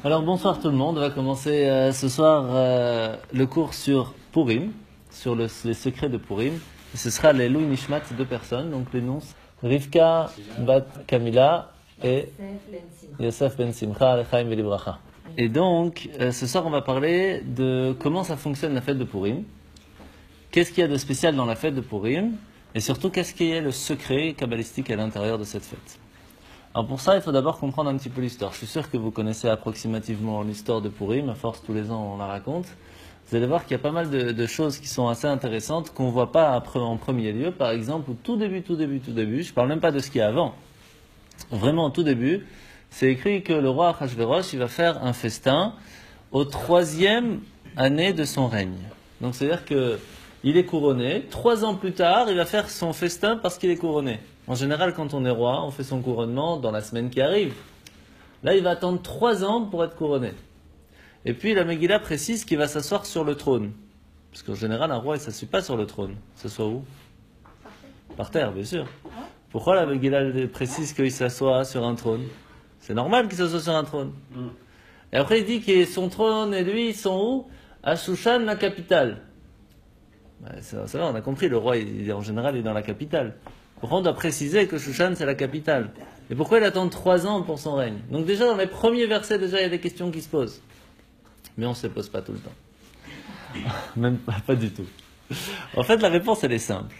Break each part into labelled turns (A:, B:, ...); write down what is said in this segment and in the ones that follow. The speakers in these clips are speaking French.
A: Alors bonsoir tout le monde, on va commencer ce soir le cours sur Purim, sur les secrets de Purim. Et ce sera les Louis Nishmat, deux personnes, donc les noms Rivka Bat Kamila et Yosef Ben Simcha, Alechaim Velibracha. Et donc ce soir on va parler de comment ça fonctionne la fête de Purim, qu'est-ce qu'il y a de spécial dans la fête de Purim, et surtout qu'est-ce qui est le secret kabbalistique à l'intérieur de cette fête. Alors pour ça, il faut d'abord comprendre un petit peu l'histoire. Je suis sûr que vous connaissez approximativement l'histoire de Purim, à force tous les ans on la raconte. Vous allez voir qu'il y a pas mal de choses qui sont assez intéressantes qu'on ne voit pas en premier lieu. Par exemple, au tout début, je ne parle même pas de ce qu'il y a avant. Vraiment au tout début, c'est écrit que le roi Achashverosh, il va faire un festin au 3e année de son règne. Donc c'est-à-dire qu'il est couronné, 3 ans plus tard, il va faire son festin parce qu'il est couronné. En général, quand on est roi, on fait son couronnement dans la semaine qui arrive. Là, il va attendre 3 ans pour être couronné. Et puis, la Megillah précise qu'il va s'asseoir sur le trône. Parce qu'en général, un roi, il ne s'assoit pas sur le trône. Il s'assoit où ? Par terre, bien sûr. Pourquoi la Megillah précise qu'il s'assoit sur un trône ? C'est normal qu'il s'assoie sur un trône. Et après, il dit que son trône et lui, ils sont où ? À Shushan, la capitale. Ça va, on a compris, le roi, en général, il est dans la capitale. Pourquoi on doit préciser que Shushan, c'est la capitale ? Et pourquoi il attend 3 ans pour son règne ? Donc déjà, dans les premiers versets, il y a des questions qui se posent. Mais on ne se les pose pas tout le temps. Même pas du tout. En fait, la réponse, elle est simple.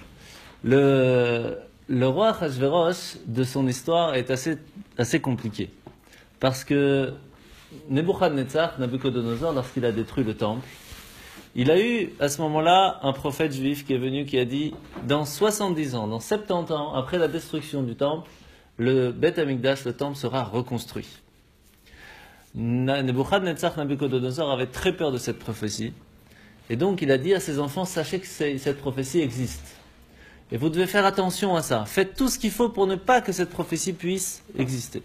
A: Le roi Achashverosh, de son histoire, est assez compliqué. Parce que Nebuchadnezzar, Nabucodonosor, lorsqu'il a détruit le temple, il a eu, à ce moment-là, un prophète juif qui est venu, qui a dit, dans 70 ans, dans 70 ans, après la destruction du temple, le Beth Amikdash, le temple, sera reconstruit. Nebuchadnezzar, Nabucodonosor avait très peur de cette prophétie. Et donc, il a dit à ses enfants, sachez que cette prophétie existe. Et vous devez faire attention à ça. Faites tout ce qu'il faut pour ne pas que cette prophétie puisse exister.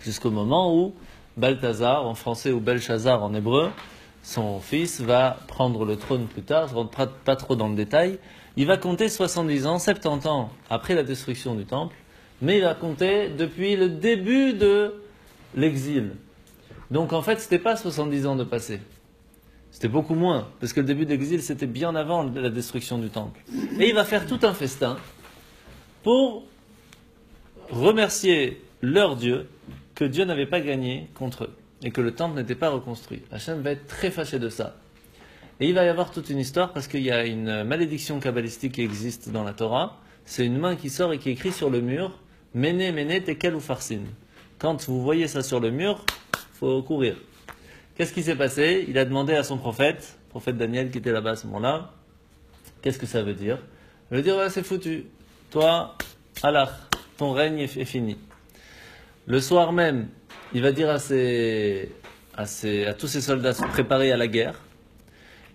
A: Jusqu'au moment où Balthazar, en français, ou Belshazzar en hébreu, son fils va prendre le trône plus tard, je ne rentre pas trop dans le détail. Il va compter 70 ans, 70 ans après la destruction du temple, mais il va compter depuis le début de l'exil. Donc en fait, ce n'était pas 70 ans de passé. C'était beaucoup moins, parce que le début de l'exil, c'était bien avant la destruction du temple. Et il va faire tout un festin pour remercier leur Dieu que Dieu n'avait pas gagné contre eux. Et que le temple n'était pas reconstruit. Hachem va être très fâché de ça. Et il va y avoir toute une histoire parce qu'il y a une malédiction kabbalistique qui existe dans la Torah. C'est une main qui sort et qui écrit sur le mur « Mene, mene, tekel ou farsin ». Quand vous voyez ça sur le mur, il faut courir. Qu'est-ce qui s'est passé ? Il a demandé à son prophète Daniel qui était là-bas à ce moment-là, qu'est-ce que ça veut dire ? Il veut dire ouais, c'est foutu. Toi, Allah, ton règne est fini. Le soir même, il va dire à tous ses soldats se préparer à la guerre.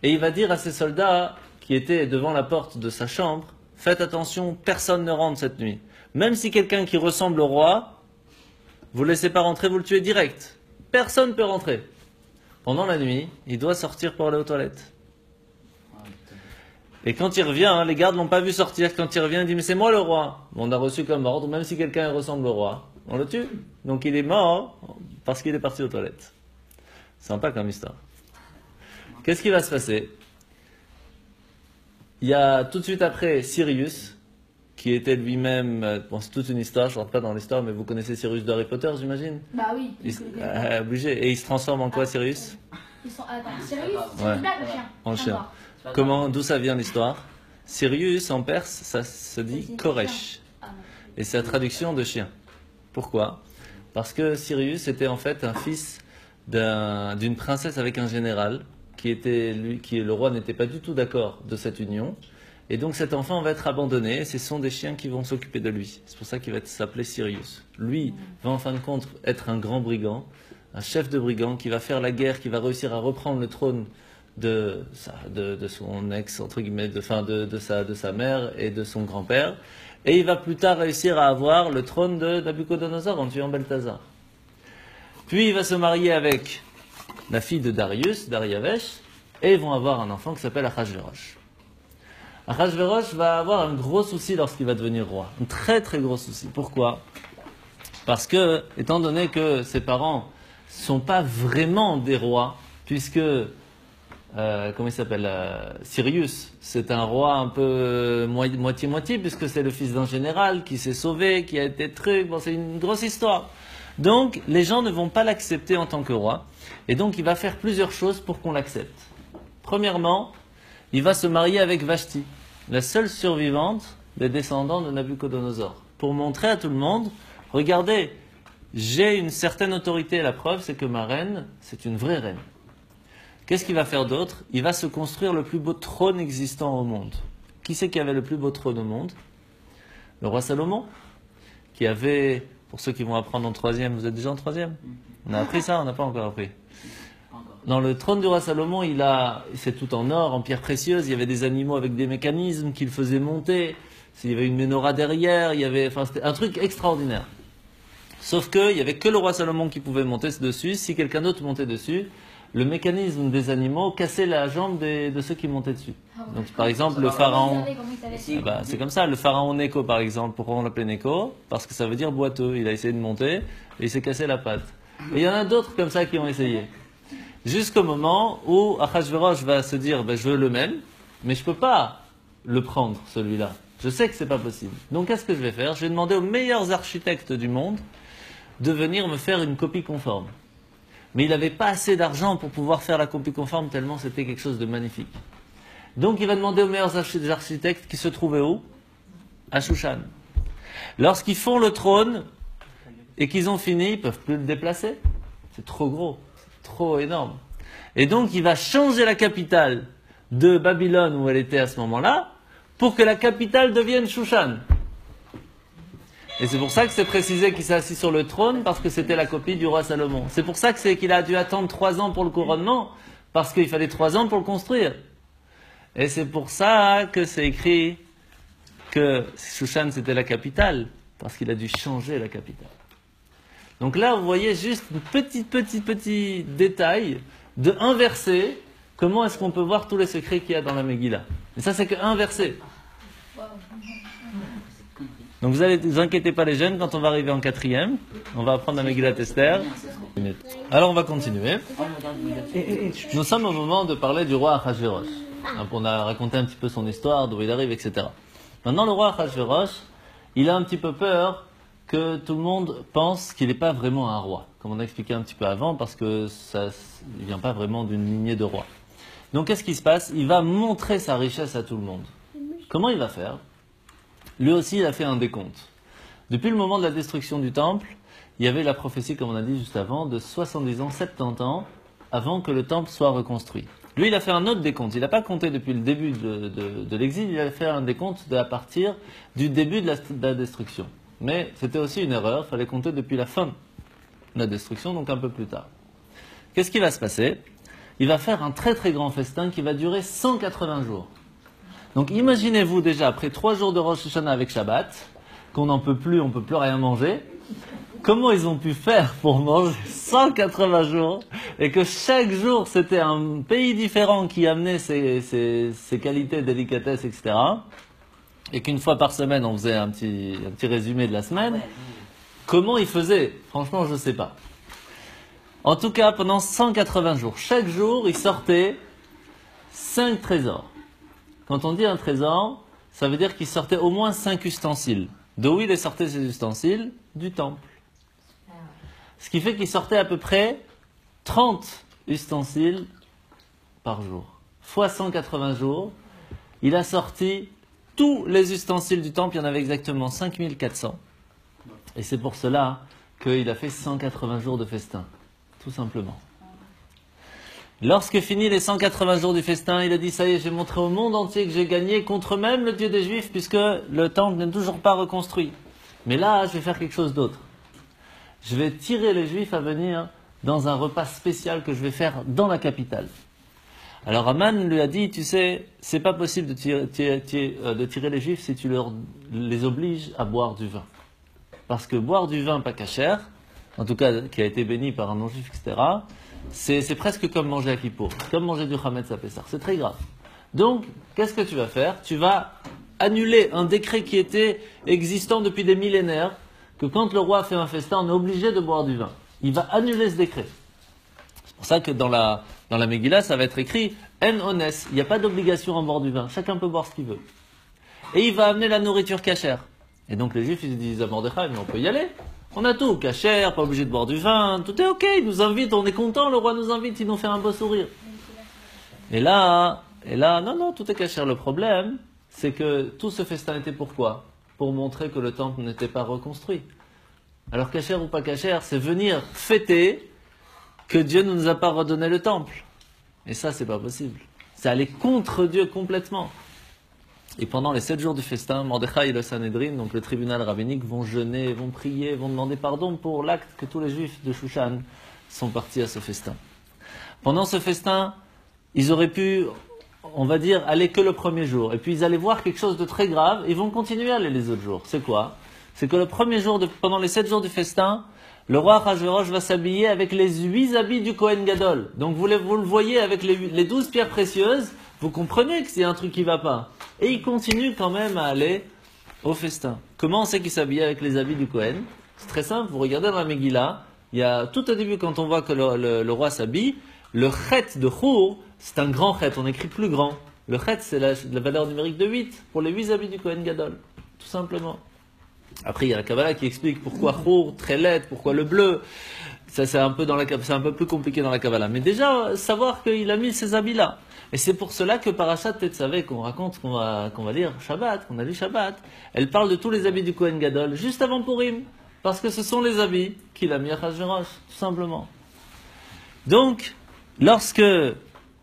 A: Et il va dire à ses soldats qui étaient devant la porte de sa chambre, faites attention, personne ne rentre cette nuit. Même si quelqu'un qui ressemble au roi, vous ne laissez pas rentrer, vous le tuez direct. Personne ne peut rentrer. Pendant la nuit, il doit sortir pour aller aux toilettes. Et quand il revient, les gardes ne l'ont pas vu sortir. Quand il revient, il dit, mais c'est moi le roi. On a reçu comme ordre, même si quelqu'un ressemble au roi, on le tue. Donc il est mort parce qu'il est parti aux toilettes. Sympa comme histoire. Qu'est-ce qui va se passer ? Il y a tout de suite après Sirius, qui était lui-même, bon c'est toute une histoire, je ne rentre pas dans l'histoire, mais vous connaissez Sirius de Harry Potter, j'imagine ?
B: Bah oui.
A: Obligé. Et il se transforme en quoi, Sirius ?
B: Sirius, c'est
A: Ouais.
B: une blague, le chien.
A: En chien. D'où ça vient l'histoire ? Sirius en perse, ça se dit Koresh. Et c'est la traduction de chien. Pourquoi ? Parce que Sirius était en fait un fils d'une princesse avec un général le roi n'était pas du tout d'accord de cette union. Et donc cet enfant va être abandonné et ce sont des chiens qui vont s'occuper de lui. C'est pour ça qu'il va s'appeler Sirius. Lui va en fin de compte être un grand brigand, un chef de brigand qui va faire la guerre, qui va réussir à reprendre le trône de son ex, entre guillemets, de sa mère et de son grand-père. Et il va plus tard réussir à avoir le trône de Nabucodonosor en tuant Balthazar. Puis il va se marier avec la fille de Darius, Dariavesh, et ils vont avoir un enfant qui s'appelle Achashverosh. Achashverosh va avoir un gros souci lorsqu'il va devenir roi. Un très très gros souci. Pourquoi ? Parce que, étant donné que ses parents sont pas vraiment des rois, puisque, comment il s'appelle, Sirius, c'est un roi un peu moitié-moitié, puisque c'est le fils d'un général qui s'est sauvé, qui a été truc, bon, c'est une grosse histoire. Donc, les gens ne vont pas l'accepter en tant que roi, et donc il va faire plusieurs choses pour qu'on l'accepte. Premièrement, il va se marier avec Vashti, la seule survivante des descendants de Nabucodonosor, pour montrer à tout le monde, regardez, j'ai une certaine autorité, la preuve c'est que ma reine, c'est une vraie reine. Qu'est-ce qu'il va faire d'autre? Il va se construire le plus beau trône existant au monde. Qui c'est qui avait le plus beau trône au monde? Le roi Salomon, qui avait, pour ceux qui vont apprendre en troisième, vous êtes déjà en troisième? On a appris ça, on n'a pas encore appris. Dans le trône du roi Salomon, c'est tout en or, en pierre précieuse, il y avait des animaux avec des mécanismes qu'il faisait monter, il y avait une menorah derrière, c'était un truc extraordinaire. Sauf qu'il n'y avait que le roi Salomon qui pouvait monter dessus. Si quelqu'un d'autre montait dessus, le mécanisme des animaux cassait la jambe de ceux qui montaient dessus. Donc par exemple, le pharaon, c'est comme ça, le pharaon Nécho par exemple, pourquoi on l'appelait Nécho? Parce que ça veut dire boiteux, il a essayé de monter et il s'est cassé la patte. Et il y en a d'autres comme ça qui ont essayé. Jusqu'au moment où Achashverosh va se dire, je veux le même, mais je ne peux pas le prendre celui-là. Je sais que ce n'est pas possible. Donc qu'est-ce que je vais faire? Je vais demander aux meilleurs architectes du monde de venir me faire une copie conforme. Mais il n'avait pas assez d'argent pour pouvoir faire la copie conforme tellement c'était quelque chose de magnifique. Donc il va demander aux meilleurs architectes qui se trouvaient où? À Shushan. Lorsqu'ils font le trône et qu'ils ont fini, ils ne peuvent plus le déplacer. C'est trop gros, c'est trop énorme. Et donc il va changer la capitale de Babylone où elle était à ce moment-là pour que la capitale devienne Shushan. Et c'est pour ça que c'est précisé qu'il s'est assis sur le trône, parce que c'était la copie du roi Salomon. C'est pour ça qu'il a dû attendre 3 ans pour le couronnement, parce qu'il fallait 3 ans pour le construire. Et c'est pour ça que c'est écrit que Shushan c'était la capitale, parce qu'il a dû changer la capitale. Donc là, vous voyez juste un petit détail de un verset, comment est-ce qu'on peut voir tous les secrets qu'il y a dans la Megillah. Et ça, c'est qu'un verset. Donc vous inquiétez pas les jeunes, quand on va arriver en 4e, on va apprendre la Megillat Esther. Alors on va continuer. Nous sommes au moment de parler du roi Achashverosh. On a raconté un petit peu son histoire, d'où il arrive, etc. Maintenant le roi Achashverosh, il a un petit peu peur que tout le monde pense qu'il n'est pas vraiment un roi, comme on a expliqué un petit peu avant, parce que ça ne vient pas vraiment d'une lignée de roi. Donc qu'est-ce qui se passe? Il va montrer sa richesse à tout le monde. Comment il va faire? Lui aussi, il a fait un décompte. Depuis le moment de la destruction du temple, il y avait la prophétie, comme on a dit juste avant, de 70 ans, 70 ans, avant que le temple soit reconstruit. Lui, il a fait un autre décompte. Il n'a pas compté depuis le début de l'exil, il a fait un décompte à partir du début de la destruction. Mais c'était aussi une erreur, il fallait compter depuis la fin de la destruction, donc un peu plus tard. Qu'est-ce qui va se passer? Il va faire un très très grand festin qui va durer 180 jours. Donc imaginez-vous déjà, après 3 jours de Rosh Hashanah avec Shabbat, qu'on n'en peut plus, on ne peut plus rien manger, comment ils ont pu faire pour manger 180 jours, et que chaque jour c'était un pays différent qui amenait ses qualités, délicatesses, etc. Et qu'une fois par semaine on faisait un petit résumé de la semaine. Comment ils faisaient? Franchement, je ne sais pas. En tout cas, pendant 180 jours, chaque jour, ils sortaient 5 trésors. Quand on dit un trésor, ça veut dire qu'il sortait au moins 5 ustensiles. D'où il sortait ces ustensiles? Du temple. Ce qui fait qu'il sortait à peu près 30 ustensiles par jour. Fois 180 jours, il a sorti tous les ustensiles du temple, il y en avait exactement 5400. Et c'est pour cela qu'il a fait 180 jours de festin, tout simplement. Lorsque finit les 180 jours du festin, il a dit, ça y est, j'ai montré au monde entier que j'ai gagné contre même le Dieu des Juifs, puisque le temple n'est toujours pas reconstruit. Mais là, je vais faire quelque chose d'autre. Je vais tirer les Juifs à venir dans un repas spécial que je vais faire dans la capitale. Alors Aman lui a dit, tu sais, c'est pas possible de tirer les Juifs si tu les obliges à boire du vin. Parce que boire du vin pas cachère, en tout cas qui a été béni par un non-juif, etc., c'est presque comme manger à Kippour, comme manger du Hametz à Pessah, c'est très grave. Donc, qu'est-ce que tu vas faire? Tu vas annuler un décret qui était existant depuis des millénaires, que quand le roi fait un festin, on est obligé de boire du vin. il va annuler ce décret. C'est pour ça que dans la Megillah, ça va être écrit En ones, il n'y a pas d'obligation à boire du vin, chacun peut boire ce qu'il veut. Et il va amener la nourriture cachère. Et donc les Juifs, ils disent à Mordechai, mais on peut y aller. On a tout, cachère, pas obligé de boire du vin, tout est ok, il nous invite, on est content, le roi nous invite, il nous fait un beau sourire. Et là, non, tout est cachère. Le problème, c'est que tout ce festin était pourquoi ? Pour montrer que le temple n'était pas reconstruit. Alors cachère ou pas cachère, c'est venir fêter que Dieu ne nous a pas redonné le temple. Et ça, c'est pas possible. C'est aller contre Dieu complètement. Et pendant les 7 jours du festin, Mordechai et le Sanhédrin, donc le tribunal rabbinique, vont jeûner, vont prier, vont demander pardon pour l'acte que tous les Juifs de Shushan sont partis à ce festin. Pendant ce festin, ils auraient pu, on va dire, aller que le premier jour. Et puis ils allaient voir quelque chose de très grave, ils vont continuer à aller les autres jours. C'est quoi ? C'est que le premier jour, pendant les 7 jours du festin, le roi Achashverosh va s'habiller avec les 8 habits du Kohen Gadol. Donc vous le voyez avec les 12 pierres précieuses, vous comprenez que c'est un truc qui ne va pas. Et il continue quand même à aller au festin. Comment on sait qu'il s'habille avec les habits du Kohen ? C'est très simple, vous regardez dans la Megillah, il y a tout au début quand on voit que le roi s'habille, le chet de Chour, c'est un grand chet, on écrit plus grand. Le chet, c'est la valeur numérique de 8 pour les 8 habits du Kohen Gadol, tout simplement. Après, il y a la Kabbalah qui explique pourquoi Chour, très laid, pourquoi le bleu. Ça, c'est un peu plus compliqué dans la Kabbalah. Mais déjà, savoir qu'il a mis ces habits-là. Et c'est pour cela que Parashat Tetzavé, qu'on raconte, qu'on va lire Shabbat, qu'on a lu Shabbat, elle parle de tous les habits du Kohen Gadol, juste avant Purim. Parce que ce sont les habits qu'il a mis à Achashverosh, tout simplement. Donc, lorsque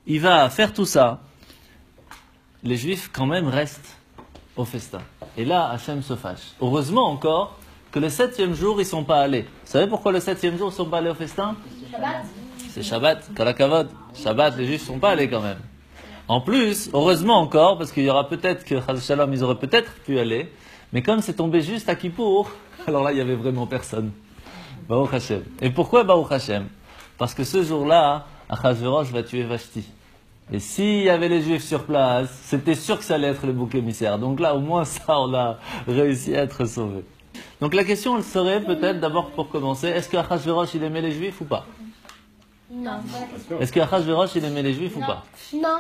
A: il va faire tout ça, les Juifs quand même restent au festin. Et là, Hachem se fâche. Heureusement encore que le 7e jour, ils ne sont pas allés. Vous savez pourquoi le 7e jour, ils ne sont pas allés au festin ?
B: Shabbat.
A: C'est Shabbat, Kalakavod. Shabbat, les Juifs ne sont pas allés quand même. En plus, heureusement encore, parce qu'il y aura peut-être que, Chaz Shalom, ils auraient peut-être pu aller, mais comme c'est tombé juste à Kippour, alors là, il n'y avait vraiment personne. Baruch Hashem. Et pourquoi Baruch Hashem ? Parce que ce jour-là, Achashverosh va tuer Vashti. Et s'il y avait les Juifs sur place, c'était sûr que ça allait être le bouc émissaire. Donc là, au moins ça, on a réussi à être sauvés. Donc la question, elle serait peut-être d'abord pour commencer, est-ce que Achashverosh, il aimait les Juifs ou pas ?
B: Non.
A: Est-ce que Achashverosh, il aimait les Juifs ou pas ?
B: Non.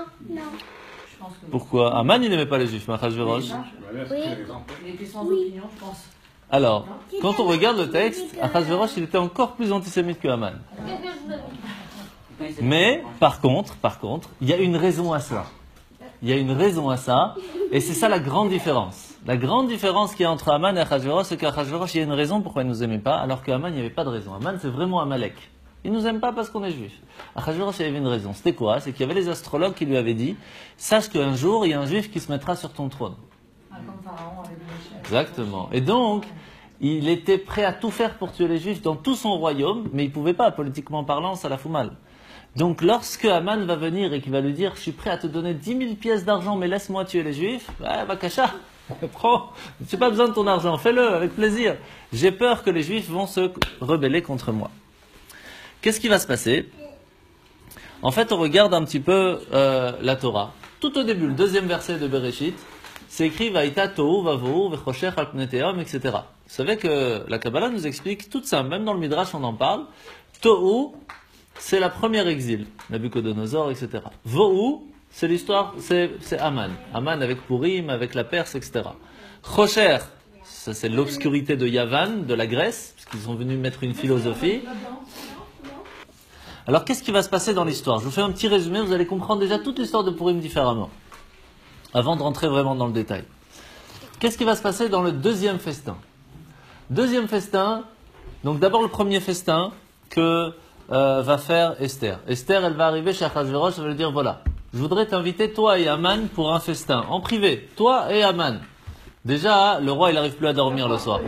A: Pourquoi ? Aman, il n'aimait pas les Juifs, mais Achashverosh ?
C: Il était sans opinion, je pense.
A: Alors, quand on regarde le texte, Achashverosh, il était encore plus antisémite que Aman. Mais, par contre, il y a une raison à ça. Il y a une raison à ça, et c'est ça la grande différence. La grande différence qu'il y a entre Aman et Achashverosh, c'est qu'Achashverosh, il y a une raison pourquoi il ne nous aimait pas, alors qu'Aman, il n'y avait pas de raison. Aman, c'est vraiment Amalek. Il ne nous aime pas parce qu'on est juif. Achashverosh, il y avait une raison. C'était quoi ? C'est qu'il y avait les astrologues qui lui avaient dit « Sache qu'un jour, il y a un juif qui se mettra sur ton trône. »
C: Comme Pharaon avec Moshe.
A: Exactement. Et donc, il était prêt à tout faire pour tuer les Juifs dans tout son royaume, mais il ne pouvait pas, politiquement parlant, ça la fout mal. Donc, lorsque Aman va venir et qu'il va lui dire « Je suis prêt à te donner 10 000 pièces d'argent, mais laisse-moi tuer les Juifs », Bakacha, prends, je n'ai pas besoin de ton argent, fais-le avec plaisir. J'ai peur que les Juifs vont se rebeller contre moi. Qu'est-ce qui va se passer ? En fait, on regarde un petit peu la Torah. Tout au début, le 2e verset de Bereshit, c'est écrit Vaïta Tohu Vavo Vechosher Al Pnei Tehom, etc. Vous savez que la Kabbalah nous explique tout ça, même dans le Midrash on en parle. Tohu, c'est la première exil, Nabucodonosor, etc. Vohu, c'est l'histoire, c'est Aman. Aman avec Purim, avec la Perse, etc. Chosher, ça c'est l'obscurité de Yavan, de la Grèce, parce qu'ils sont venus mettre une philosophie. Alors qu'est-ce qui va se passer dans l'histoire ? Je vous fais un petit résumé, vous allez comprendre déjà toute l'histoire de Purim différemment, avant de rentrer vraiment dans le détail. Qu'est-ce qui va se passer dans le 2e festin ? 2e festin, donc d'abord le 1er festin que va faire Esther. Esther, elle va arriver chez Achashverosh, elle va lui dire, voilà, je voudrais t'inviter toi et Aman pour un festin, en privé, toi et Aman. Déjà, le roi, il n'arrive plus à dormir le soir.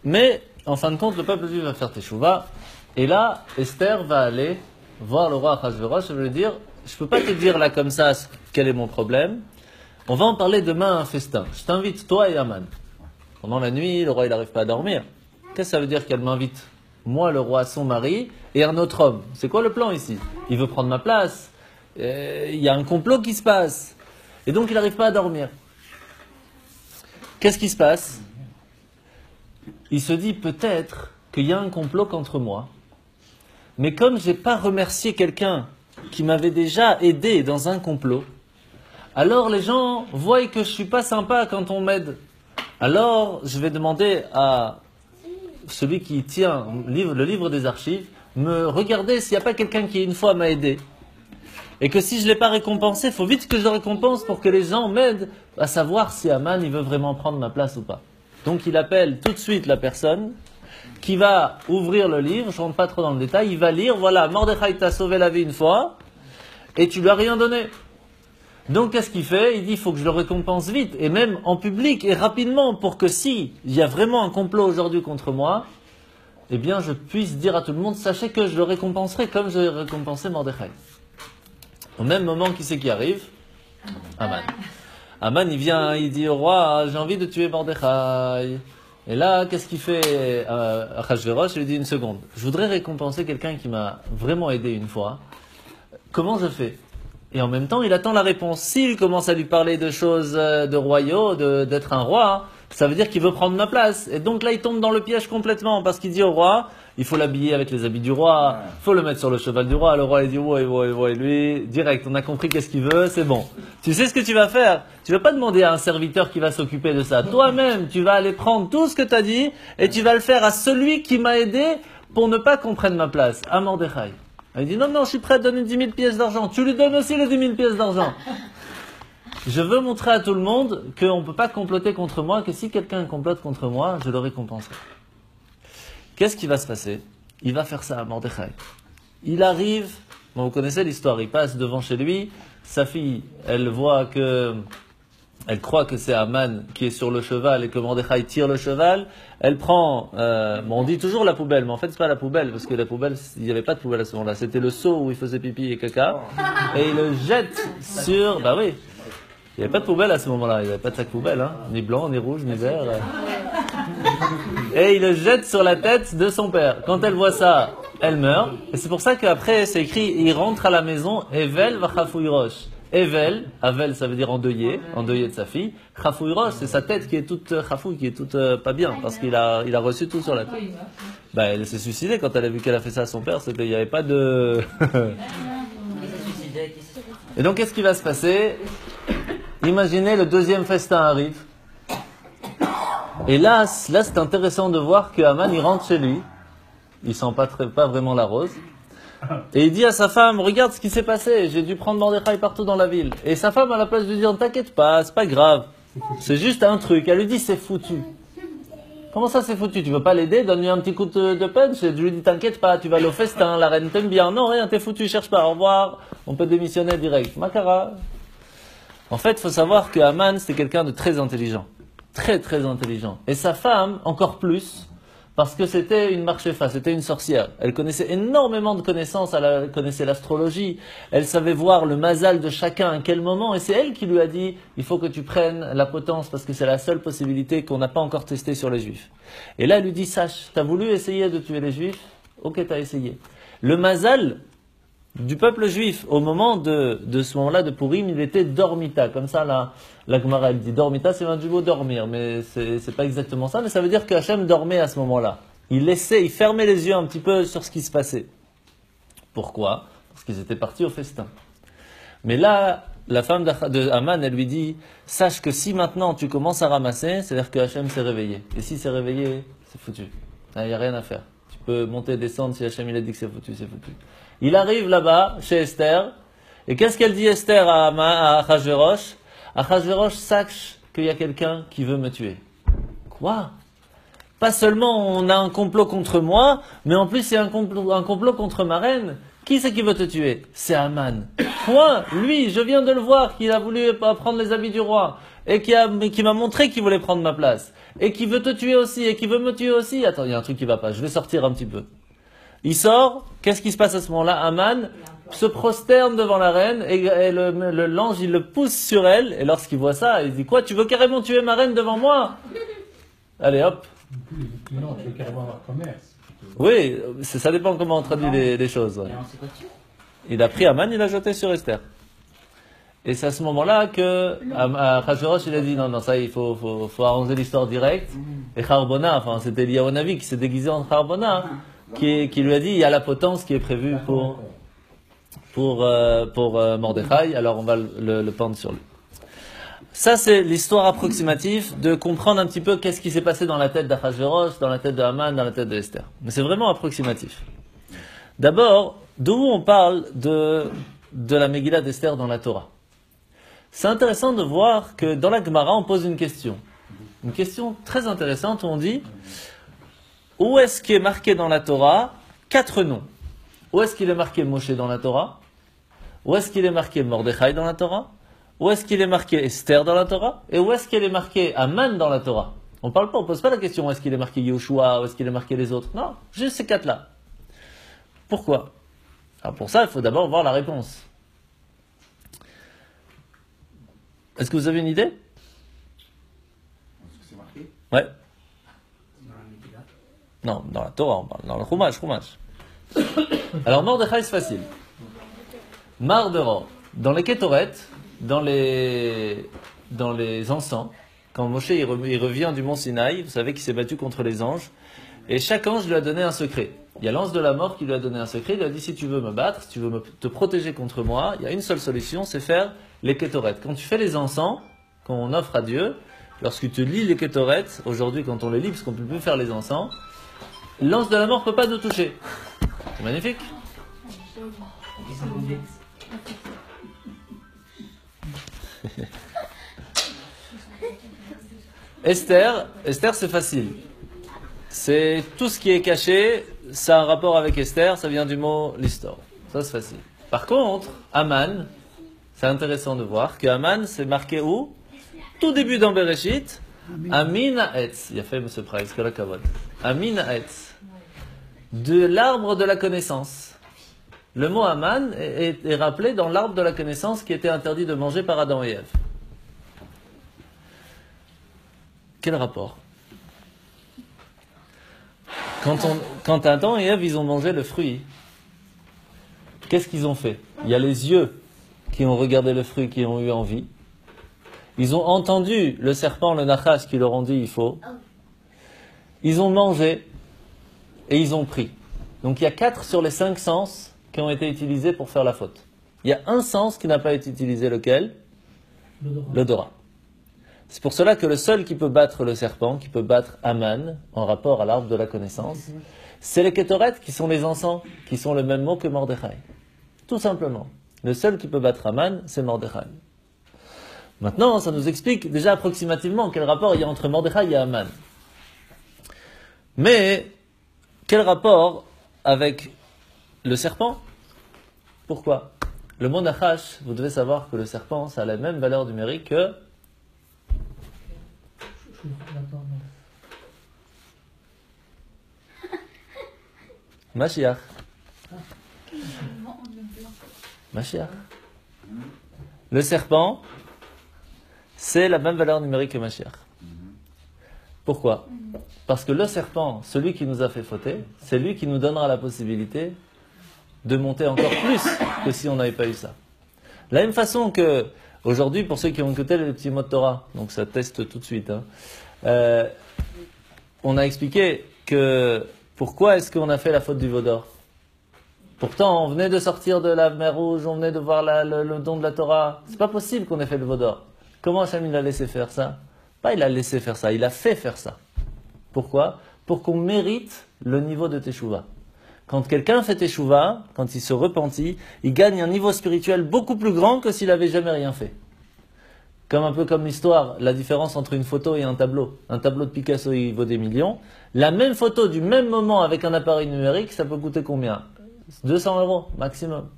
A: Mais, en fin de compte, le peuple juif va faire teshuva, et là, Esther va aller voir le roi Achashverosh, elle va lui dire, je ne peux pas te dire là comme ça quel est mon problème, on va en parler demain à un festin. Je t'invite, toi et Aman. Pendant la nuit, le roi, il n'arrive pas à dormir. Qu'est-ce que ça veut dire qu'elle m'invite ? Moi, le roi, son mari, et un autre homme. C'est quoi le plan ici ? Il veut prendre ma place. Il y a un complot qui se passe. Et donc, il n'arrive pas à dormir. Qu'est-ce qui se passe ? Il se dit peut-être qu'il y a un complot contre moi. Mais comme je n'ai pas remercié quelqu'un qui m'avait déjà aidé dans un complot, alors les gens voient que je ne suis pas sympa quand on m'aide. Alors je vais demander à celui qui tient le livre des archives, me regarder s'il n'y a pas quelqu'un qui une fois m'a aidé. Et que si je ne l'ai pas récompensé, il faut vite que je le récompense pour que les gens m'aident à savoir si Aman il veut vraiment prendre ma place ou pas. Donc il appelle tout de suite la personne qui va ouvrir le livre, je ne rentre pas trop dans le détail, il va lire, voilà, Mordechai t'a sauvé la vie une fois, et tu lui as rien donné. Donc qu'est-ce qu'il fait? Il dit, il faut que je le récompense vite, et même en public, et rapidement, pour que si il y a vraiment un complot aujourd'hui contre moi, eh bien je puisse dire à tout le monde, sachez que je le récompenserai comme j'ai récompensé Mordechai. Au même moment, qui c'est qui arrive? Aman. Aman, il vient, il dit au roi, j'ai envie de tuer Mordechai. Et là, qu'est-ce qu'il fait Achashverosh? Il lui dit une seconde. Je voudrais récompenser quelqu'un qui m'a vraiment aidé une fois. Comment je fais? Et en même temps, il attend la réponse. S'il commence à lui parler de choses de royaux, d'être un roi, ça veut dire qu'il veut prendre ma place. Et donc là, il tombe dans le piège complètement parce qu'il dit au roi, il faut l'habiller avec les habits du roi, il faut le mettre sur le cheval du roi. Le roi, il dit, ouais, lui, direct, on a compris qu'est-ce qu'il veut, c'est bon. Tu sais ce que tu vas faire? Tu vas pas demander à un serviteur qui va s'occuper de ça. Toi-même, tu vas aller prendre tout ce que tu as dit et tu vas le faire à celui qui m'a aidé pour ne pas qu'on prenne ma place, à Mordechai. Il dit, non, je suis prêt à donner 10 000 pièces d'argent. Tu lui donnes aussi les 10 000 pièces d'argent. Je veux montrer à tout le monde qu'on ne peut pas comploter contre moi, que si quelqu'un complote contre moi, je le récompenserai. Qu'est-ce qui va se passer? Il va faire ça à Mordechai. Il arrive, bon, vous connaissez l'histoire, il passe devant chez lui, sa fille, elle croit que c'est Aman qui est sur le cheval et que Mordechai tire le cheval. Elle prend, on dit toujours la poubelle, mais en fait c'est pas la poubelle, parce que la poubelle, il n'y avait pas de poubelle à ce moment-là, c'était le seau où il faisait pipi et caca, et il le jette sur, bah oui, il n'y avait pas de poubelle à ce moment-là, il n'y avait pas de sac poubelle, hein, ni blanc, ni rouge, ni vert. Et il le jette sur la tête de son père. Quand elle voit ça, elle meurt, et c'est pour ça qu'après c'est écrit, il rentre à la maison, Evel va chafouirosh. Evel, Avel ça veut dire endeuillé de sa fille. Chafouirosh, c'est sa tête qui est toute chafouille, qui est toute pas bien, parce qu'il a reçu tout sur la tête. Bah, elle s'est suicidée quand elle a vu qu'elle a fait ça à son père, il n'y avait pas de... Et donc qu'est-ce qui va se passer? Imaginez, le deuxième festin arrive. Et là c'est intéressant de voir que Aman il rentre chez lui. Il sent pas vraiment la rose. Et il dit à sa femme, regarde ce qui s'est passé, j'ai dû prendre Mordechai partout dans la ville. Et sa femme, à la place de lui dire, ne t'inquiète pas, c'est pas grave, c'est juste un truc. Elle lui dit, c'est foutu. Comment ça c'est foutu? Tu veux pas l'aider? Donne-lui un petit coup de punch. Et je lui dis, t'inquiète pas, tu vas aller au festin, la reine t'aime bien. Non, rien, t'es foutu, cherche pas, au revoir, on peut démissionner direct. Makara. En fait, il faut savoir que Aman, c'était quelqu'un de très intelligent. Très, très intelligent. Et sa femme, encore plus, parce que c'était une marchefa, c'était une sorcière. Elle connaissait énormément de connaissances, elle connaissait l'astrologie, elle savait voir le mazal de chacun à quel moment, et c'est elle qui lui a dit, il faut que tu prennes la potence, parce que c'est la seule possibilité qu'on n'a pas encore testée sur les juifs. Et là, elle lui dit, sache, t'as voulu essayer de tuer les juifs? Ok, t'as essayé. Le mazal du peuple juif, au moment de ce moment-là de Purim, il était dormita, comme ça la Gemara elle dit dormita, c'est un du mot dormir, mais c'est pas exactement ça, mais ça veut dire que Hachem dormait à ce moment-là. Il fermait les yeux un petit peu sur ce qui se passait. Pourquoi? Parce qu'ils étaient partis au festin. Mais là, la femme de Haman, elle lui dit, sache que si maintenant tu commences à ramasser, c'est-à-dire que Hachem s'est réveillé. Et si c'est réveillé, c'est foutu. Il n'y a rien à faire. Tu peux monter et descendre, si Hachem il a dit que c'est foutu, c'est foutu. Il arrive là-bas, chez Esther, et qu'est-ce qu'elle dit Esther à Achashverosh? Achashverosh, sache qu'il y a quelqu'un qui veut me tuer. Quoi? Pas seulement on a un complot contre moi, mais en plus il y a un complot contre ma reine. Qui c'est qui veut te tuer? C'est Haman. Point. Lui, je viens de le voir, qu'il a voulu prendre les habits du roi, et qui m'a montré qu'il voulait prendre ma place, et qui veut te tuer aussi, et qui veut me tuer aussi. Attends, il y a un truc qui va pas, je vais sortir un petit peu. Il sort, qu'est-ce qui se passe à ce moment-là? Haman se prosterne devant la reine et l'ange il le pousse sur elle, et lorsqu'il voit ça, il dit quoi? Tu veux carrément tuer ma reine devant moi? Allez hop.
D: Non, tu veux carrément avoir commerce.
A: Oui, ça dépend comment on traduit les choses. Ouais. Il a pris Haman, il l'a jeté sur Esther. Et c'est à ce moment-là que Achashverosh, il a dit non, ça, il faut arranger l'histoire directe. Et Charbona, enfin, c'était Eliyahu Navi qui s'est déguisé en Charbona, qui lui a dit il y a la potence qui est prévue pour Mordechai, alors on va le pendre sur lui. Ça, c'est l'histoire approximative de comprendre un petit peu qu'est-ce qui s'est passé dans la tête d'Achashverosh, dans la tête de Haman, dans la tête de Esther. Mais c'est vraiment approximatif. D'abord, d'où on parle de la Megillah d'Esther dans la Torah. C'est intéressant de voir que dans la Gemara, on pose une question. Une question très intéressante où on dit où est-ce qu'il est marqué dans la Torah 4 noms? Où est-ce qu'il est marqué Moshe dans la Torah? Où est-ce qu'il est marqué Mordechai dans la Torah? Où est-ce qu'il est marqué Esther dans la Torah? Et où est-ce qu'il est marqué Haman dans la Torah? On parle pas, on pose pas la question où est-ce qu'il est marqué Yoshua, où est-ce qu'il est marqué les autres. Non, juste ces 4-là. Pourquoi? Alors pour ça, il faut d'abord voir la réponse. Est-ce que vous avez une idée?
E: Est-ce que c'est marqué?
A: Ouais.
E: Dans la Megillah?
A: Non, dans la Torah, on parle. Dans le Chumash. Alors Mordechai, c'est facile. Mardero. Dans les Kétoret, dans les encens, quand Moshe il revient du mont Sinaï, vous savez qu'il s'est battu contre les anges, et chaque ange lui a donné un secret. Il y a l'ange de la mort qui lui a donné un secret, il lui a dit si tu veux me battre, si tu veux te protéger contre moi, il y a une seule solution, c'est faire les Kétoret. Quand tu fais les encens, qu'on offre à Dieu, lorsque tu lis les Kétoret, aujourd'hui quand on les lit, parce qu'on ne peut plus faire les encens, l'ange de la mort ne peut pas nous toucher. C'est magnifique. Esther, c'est facile. C'est tout ce qui est caché, ça a un rapport avec Esther, ça vient du mot l'histoire. Ça c'est facile. Par contre, Haman, c'est intéressant de voir que Haman c'est marqué où? Tout début dans Bereshit, Amin Ha'etz. Il a fait M. Price, que la kavod. Amin Ha'etz. De l'arbre de la connaissance. Le mot Haman est rappelé dans l'arbre de la connaissance qui était interdit de manger par Adam et Ève. Quel rapport? Quand Adam et Ève, ils ont mangé le fruit, qu'est-ce qu'ils ont fait? Il y a les yeux qui ont regardé le fruit, qui ont eu envie. Ils ont entendu le serpent, le nachash, qui leur ont dit il faut. Ils ont mangé et ils ont pris. Donc il y a 4 sur les 5 sens qui ont été utilisés pour faire la faute. Il y a un sens qui n'a pas été utilisé, lequel? L'odorat. C'est pour cela que le seul qui peut battre le serpent, qui peut battre Haman, en rapport à l'arbre de la connaissance, c'est les Kétoret qui sont les encens, qui sont le même mot que Mordechai. Tout simplement. Le seul qui peut battre Haman, c'est Mordechai. Maintenant, ça nous explique déjà approximativement quel rapport il y a entre Mordechai et Haman. Mais, quel rapport avec le serpent? Pourquoi? Le mot Nachash, vous devez savoir que le serpent, ça a la même valeur numérique que Mashiach. Mashiach. Le serpent, c'est la même valeur numérique que Mashiach. Pourquoi? Parce que le serpent, celui qui nous a fait fauter, c'est lui qui nous donnera la possibilité de monter encore plus que si on n'avait pas eu ça. De la même façon que, aujourd'hui, pour ceux qui ont écouté le petit mot de Torah, donc ça teste tout de suite, on a expliqué que pourquoi est-ce qu'on a fait la faute du veau d'or? Pourtant, on venait de sortir de la mer Rouge, on venait de voir le don de la Torah. C'est pas possible qu'on ait fait le veau d'or. Comment Hachem il a laissé faire ça? Pas il a laissé faire ça, il a fait faire ça. Pourquoi? Pour qu'on mérite le niveau de Teshuvah. Quand quelqu'un fait Teshuvah, quand il se repentit, il gagne un niveau spirituel beaucoup plus grand que s'il avait jamais rien fait. Un peu comme l'histoire, la différence entre une photo et un tableau. Un tableau de Picasso, il vaut des millions. La même photo du même moment avec un appareil numérique, ça peut coûter combien? 200 € maximum.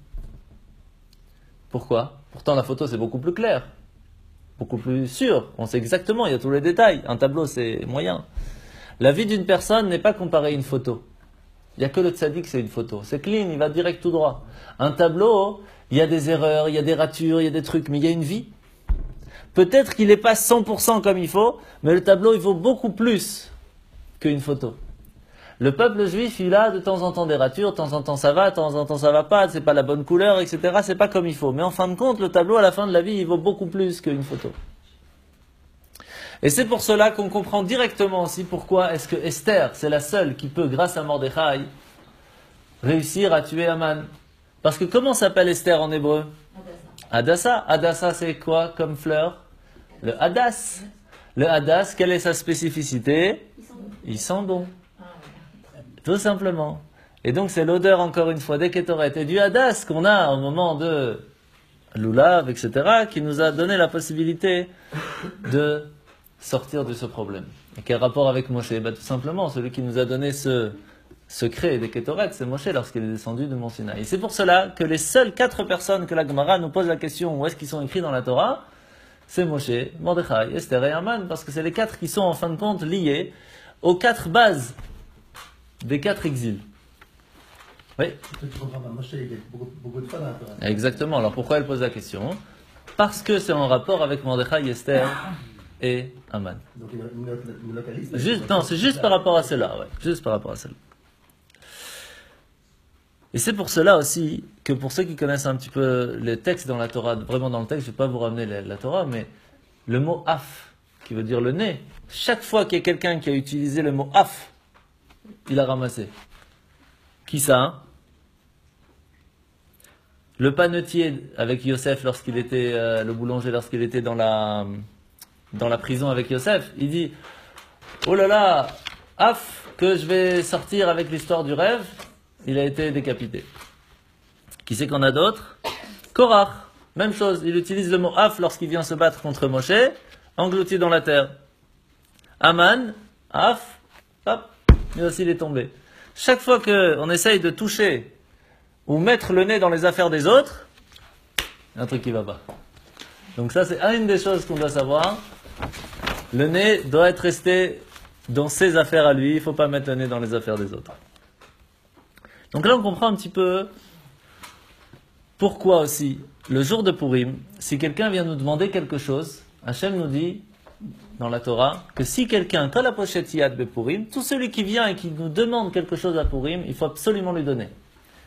A: Pourquoi? Pourtant la photo c'est beaucoup plus clair, beaucoup plus sûr. On sait exactement, il y a tous les détails. Un tableau c'est moyen. La vie d'une personne n'est pas comparée à une photo. Il n'y a que le tzaddik, c'est une photo. C'est clean, il va direct tout droit. Un tableau, il y a des erreurs, il y a des ratures, il y a des trucs, mais il y a une vie. Peut-être qu'il n'est pas 100% comme il faut, mais le tableau, il vaut beaucoup plus qu'une photo. Le peuple juif, il a de temps en temps des ratures, de temps en temps ça va, de temps en temps ça va pas, c'est pas la bonne couleur, etc. C'est pas comme il faut. Mais en fin de compte, le tableau à la fin de la vie, il vaut beaucoup plus qu'une photo. Et c'est pour cela qu'on comprend directement aussi pourquoi est-ce que Esther, c'est la seule qui peut, grâce à Mordechai, réussir à tuer Haman. Parce que comment s'appelle Esther en hébreu? Hadassah. Hadassah, c'est quoi comme fleur? Le hadas. Le hadas, quelle est sa spécificité? Il sent bon. Tout simplement. Et donc c'est l'odeur, encore une fois, des kétorettes et du hadas qu'on a au moment de l'oulav, etc., qui nous a donné la possibilité de sortir de ce problème. Et quel rapport avec Moshe? Tout simplement, celui qui nous a donné ce secret des kétorettes, c'est Moshe lorsqu'il est descendu de Mont Sinaï. Et c'est pour cela que les seules 4 personnes que la Gemara nous pose la question où est-ce qu'ils sont écrits dans la Torah, c'est Moshe, Mordechai, Esther et Haman, parce que c'est les 4 qui sont en fin de compte liés aux 4 bases des 4 exils. Oui. Exactement. Alors pourquoi elle pose la question? Parce que c'est en rapport avec Mordechai, Esther et Haman.
F: Donc il localise.
A: Non, c'est juste par rapport à cela. Ouais. Juste par rapport à cela. Et c'est pour cela aussi que pour ceux qui connaissent un petit peu les textes dans la Torah, vraiment dans le texte, je ne vais pas vous ramener la Torah, mais le mot af, qui veut dire le nez, chaque fois qu'il y a quelqu'un qui a utilisé le mot af, il a ramassé. Qui ça, hein? Le panetier avec Yosef lorsqu'il était, le boulanger lorsqu'il était dans la prison avec Yosef, il dit, oh là là, af, que je vais sortir avec l'histoire du rêve, il a été décapité. Qui c'est qu'on a d'autres? Korach, même chose, il utilise le mot af lorsqu'il vient se battre contre Moshe, englouti dans la terre. Haman, af, hop, lui aussi il est tombé. Chaque fois qu'on essaye de toucher ou mettre le nez dans les affaires des autres, il y a un truc qui va pas. Donc ça c'est une des choses qu'on doit savoir. Le nez doit être resté dans ses affaires à lui, il ne faut pas mettre le nez dans les affaires des autres. Donc là on comprend un petit peu pourquoi aussi, le jour de Purim, si quelqu'un vient nous demander quelque chose, Hachem nous dit dans la Torah que si quelqu'un, quand la pochette yad be Purim, tout celui qui vient et qui nous demande quelque chose à Purim, il faut absolument lui donner.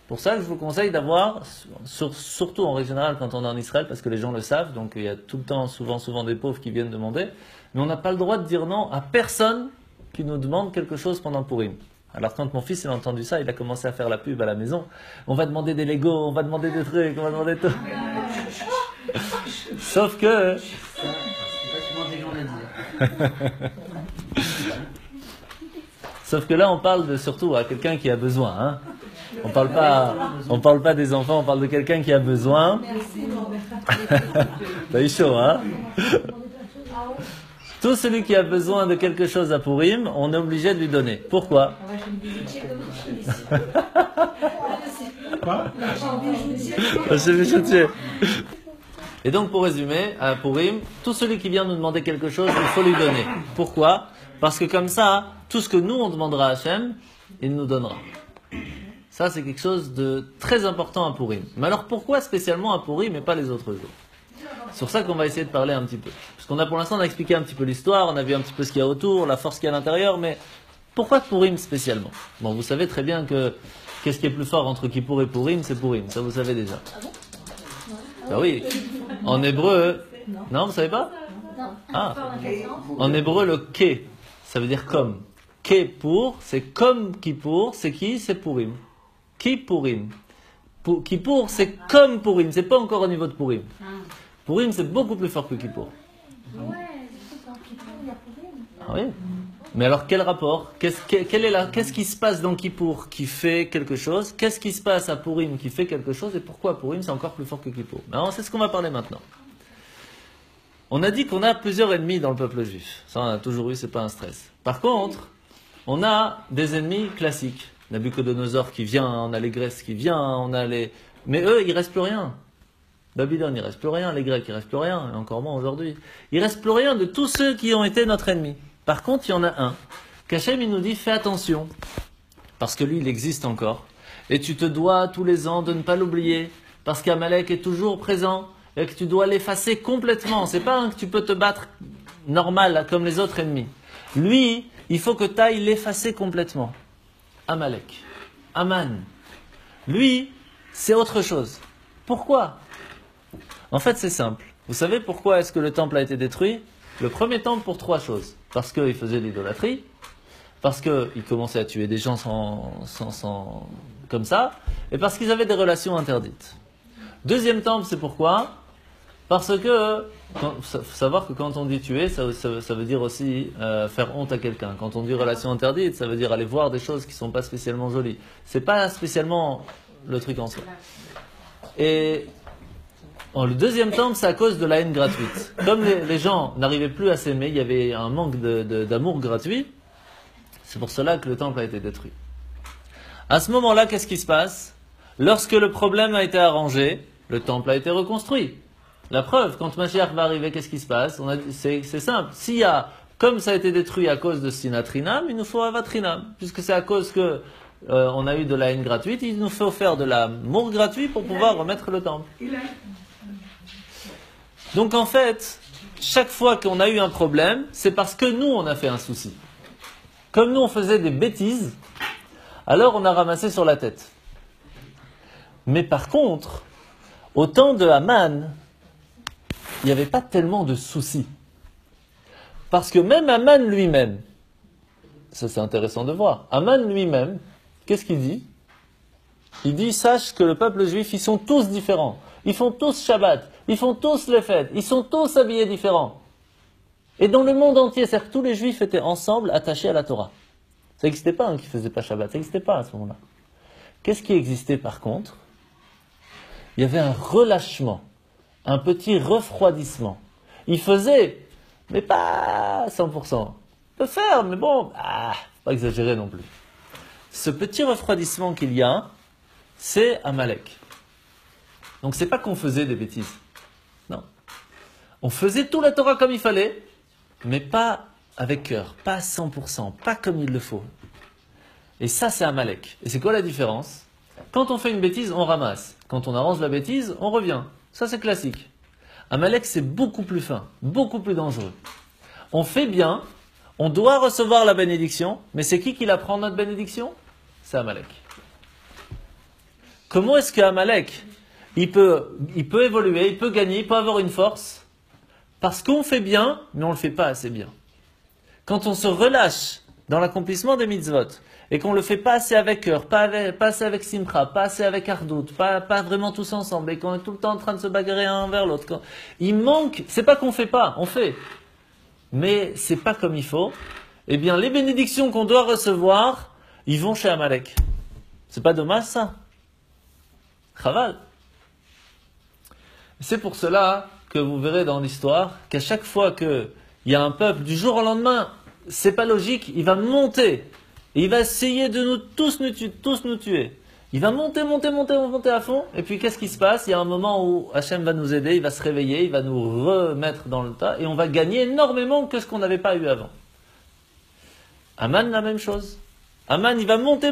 A: Pour ça, je vous conseille d'avoir, surtout en règle générale quand on est en Israël, parce que les gens le savent, donc il y a tout le temps, souvent des pauvres qui viennent demander, mais on n'a pas le droit de dire non à personne qui nous demande quelque chose pendant Purim. Alors quand mon fils a entendu ça, il a commencé à faire la pub à la maison. On va demander des Legos, on va demander des trucs, on va demander tout. Sauf que... Sauf que là, on parle surtout à quelqu'un qui a besoin. Hein. On parle pas des enfants, on parle de quelqu'un qui a besoin. T'as eu chaud, hein? Tout celui qui a besoin de quelque chose à Purim, on est obligé de lui donner. Pourquoi? Et donc, pour résumer, à Purim, tout celui qui vient nous demander quelque chose, il faut lui donner. Pourquoi? Parce que comme ça, tout ce que nous, on demandera à Hachem, il nous donnera. Ça, c'est quelque chose de très important à Purim. Mais alors, pourquoi spécialement à Purim et pas les autres jours? C'est sur ça qu'on va essayer de parler un petit peu. Parce qu'on a pour l'instant, on a expliqué un petit peu l'histoire, on a vu un petit peu ce qu'il y a autour, la force qu'il y a à l'intérieur, mais pourquoi Purim spécialement? Bon, vous savez très bien que qu'est-ce qui est plus fort entre Kippour et Purim, c'est Purim, ça vous savez déjà. Ah oui, en hébreu, non, vous savez pas? Ah, en hébreu, le ke, ça veut dire comme. Kippour, c'est comme Kippour, c'est qui? C'est Purim. Kippourim. Kippour, c'est comme Purim, c'est pas encore au niveau de Purim. Purim, c'est beaucoup plus fort que Kippour. Ah oui. Mais alors, quel rapport? Qu'est-ce qui se passe dans Kippour qui fait quelque chose? Qu'est-ce qui se passe à Purim qui fait quelque chose? Et pourquoi Purim, c'est encore plus fort que Kippour? Alors, c'est ce qu'on va parler maintenant. On a dit qu'on a plusieurs ennemis dans le peuple juif. Ça, on a toujours eu, c'est pas un stress. Par contre, on a des ennemis classiques. Nabucodonosor qui vient, on a les Grecs qui viennent, on a les... Mais eux, il ne reste plus rien. Babylone, il ne reste plus rien. Les Grecs, il ne reste plus rien. Et encore moins aujourd'hui. Il ne reste plus rien de tous ceux qui ont été notre ennemi. Par contre, il y en a un. Qu'Hachem, il nous dit, fais attention. Parce que lui, il existe encore. Et tu te dois tous les ans de ne pas l'oublier. Parce qu'Amalek est toujours présent. Et que tu dois l'effacer complètement. C'est pas que tu peux te battre normal, comme les autres ennemis. Lui, il faut que tu ailles l'effacer complètement. Amalek. Aman. Lui, c'est autre chose. Pourquoi? En fait, c'est simple. Vous savez pourquoi est-ce que le temple a été détruit? Le premier temple pour 3 choses. Parce qu'il faisait de l'idolâtrie, parce qu'il commençait à tuer des gens comme ça, et parce qu'ils avaient des relations interdites. Deuxième temple, c'est pourquoi? Parce que, faut savoir que quand on dit tuer, ça veut dire aussi faire honte à quelqu'un. Quand on dit relation interdite, ça veut dire aller voir des choses qui ne sont pas spécialement jolies. C'est pas spécialement le truc en soi. Et le deuxième temple, c'est à cause de la haine gratuite. Comme les gens n'arrivaient plus à s'aimer, il y avait un manque d'amour gratuit, c'est pour cela que le temple a été détruit. À ce moment-là, qu'est-ce qui se passe? Lorsque le problème a été arrangé, le temple a été reconstruit. La preuve, quand Mashiach va arriver, qu'est-ce qui se passe? C'est simple. S'il y a, comme ça a été détruit à cause de Sinatrinam, il nous faut Avatrinam. Puisque c'est à cause que on a eu de la haine gratuite, il nous faut faire de l'amour gratuit pour pouvoir remettre le temple. Donc en fait, chaque fois qu'on a eu un problème, c'est parce que nous, on a fait un souci. Comme nous, on faisait des bêtises, alors on a ramassé sur la tête. Mais par contre, au temps de Haman, il n'y avait pas tellement de soucis. Parce que même Haman lui-même, ça c'est intéressant de voir, Haman lui-même, qu'est-ce qu'il dit? Il dit, sache que le peuple juif, ils sont tous différents. Ils font tous Shabbat, ils font tous les fêtes, ils sont tous habillés différents. Et dans le monde entier, c'est-à-dire que tous les juifs étaient ensemble attachés à la Torah. Ça n'existait pas qui ne faisait pas Shabbat, ça n'existait pas à ce moment-là. Qu'est-ce qui existait par contre? Il y avait un relâchement, un petit refroidissement. Il faisait, mais pas 100%. Il peut faire, mais bon, pas exagérer non plus. Ce petit refroidissement qu'il y a, c'est Amalek. Donc c'est pas qu'on faisait des bêtises. Non. On faisait tout la Torah comme il fallait, mais pas avec cœur, pas à 100%, pas comme il le faut. Et ça, c'est Amalek. Et c'est quoi la différence? Quand on fait une bêtise, on ramasse. Quand on arrange la bêtise, on revient. Ça, c'est classique. Amalek, c'est beaucoup plus fin, beaucoup plus dangereux. On fait bien, on doit recevoir la bénédiction, mais c'est qui la prend, notre bénédiction? C'est Amalek. Comment est-ce qu'Amalek, il peut évoluer, il peut gagner, il peut avoir une force? Parce qu'on fait bien, mais on ne le fait pas assez bien. Quand on se relâche dans l'accomplissement des mitzvot, et qu'on ne le fait pas assez avec cœur, pas assez avec simcha, pas assez avec ardout, pas vraiment tous ensemble, et qu'on est tout le temps en train de se bagarrer un vers l'autre, il manque, c'est pas qu'on ne fait pas, on fait, mais c'est pas comme il faut, eh bien les bénédictions qu'on doit recevoir, ils vont chez Amalek. C'est pas dommage ça? Chaval. C'est pour cela que vous verrez dans l'histoire qu'à chaque fois qu'il y a un peuple, du jour au lendemain, c'est pas logique, il va monter. Et il va essayer de nous tous nous tuer. Il va monter à fond. Et puis qu'est-ce qui se passe? Il y a un moment où Hachem va nous aider, il va se réveiller, il va nous remettre dans le tas. Et on va gagner énormément que ce qu'on n'avait pas eu avant. Haman, la même chose. Haman, il va monter.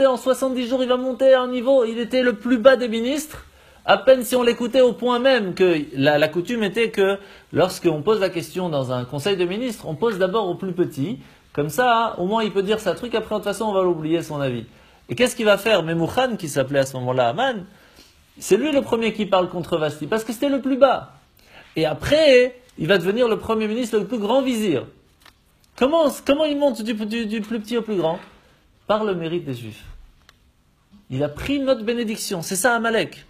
A: En 70 jours, il va monter à un niveau. Il était le plus bas des ministres. À peine si on l'écoutait, au point même que la coutume était que lorsqu'on pose la question dans un conseil de ministres, on pose d'abord au plus petit. Comme ça, au moins il peut dire sa truc, après de toute façon on va l'oublier son avis. Et qu'est-ce qu'il va faire? Memouchan, qui s'appelait à ce moment-là Haman, c'est lui le premier qui parle contre Vashti, parce que c'était le plus bas. Et après, il va devenir le premier ministre, le plus grand vizir. Comment il monte du plus petit au plus grand? Par le mérite des Juifs. Il a pris notre bénédiction, c'est ça Amalek.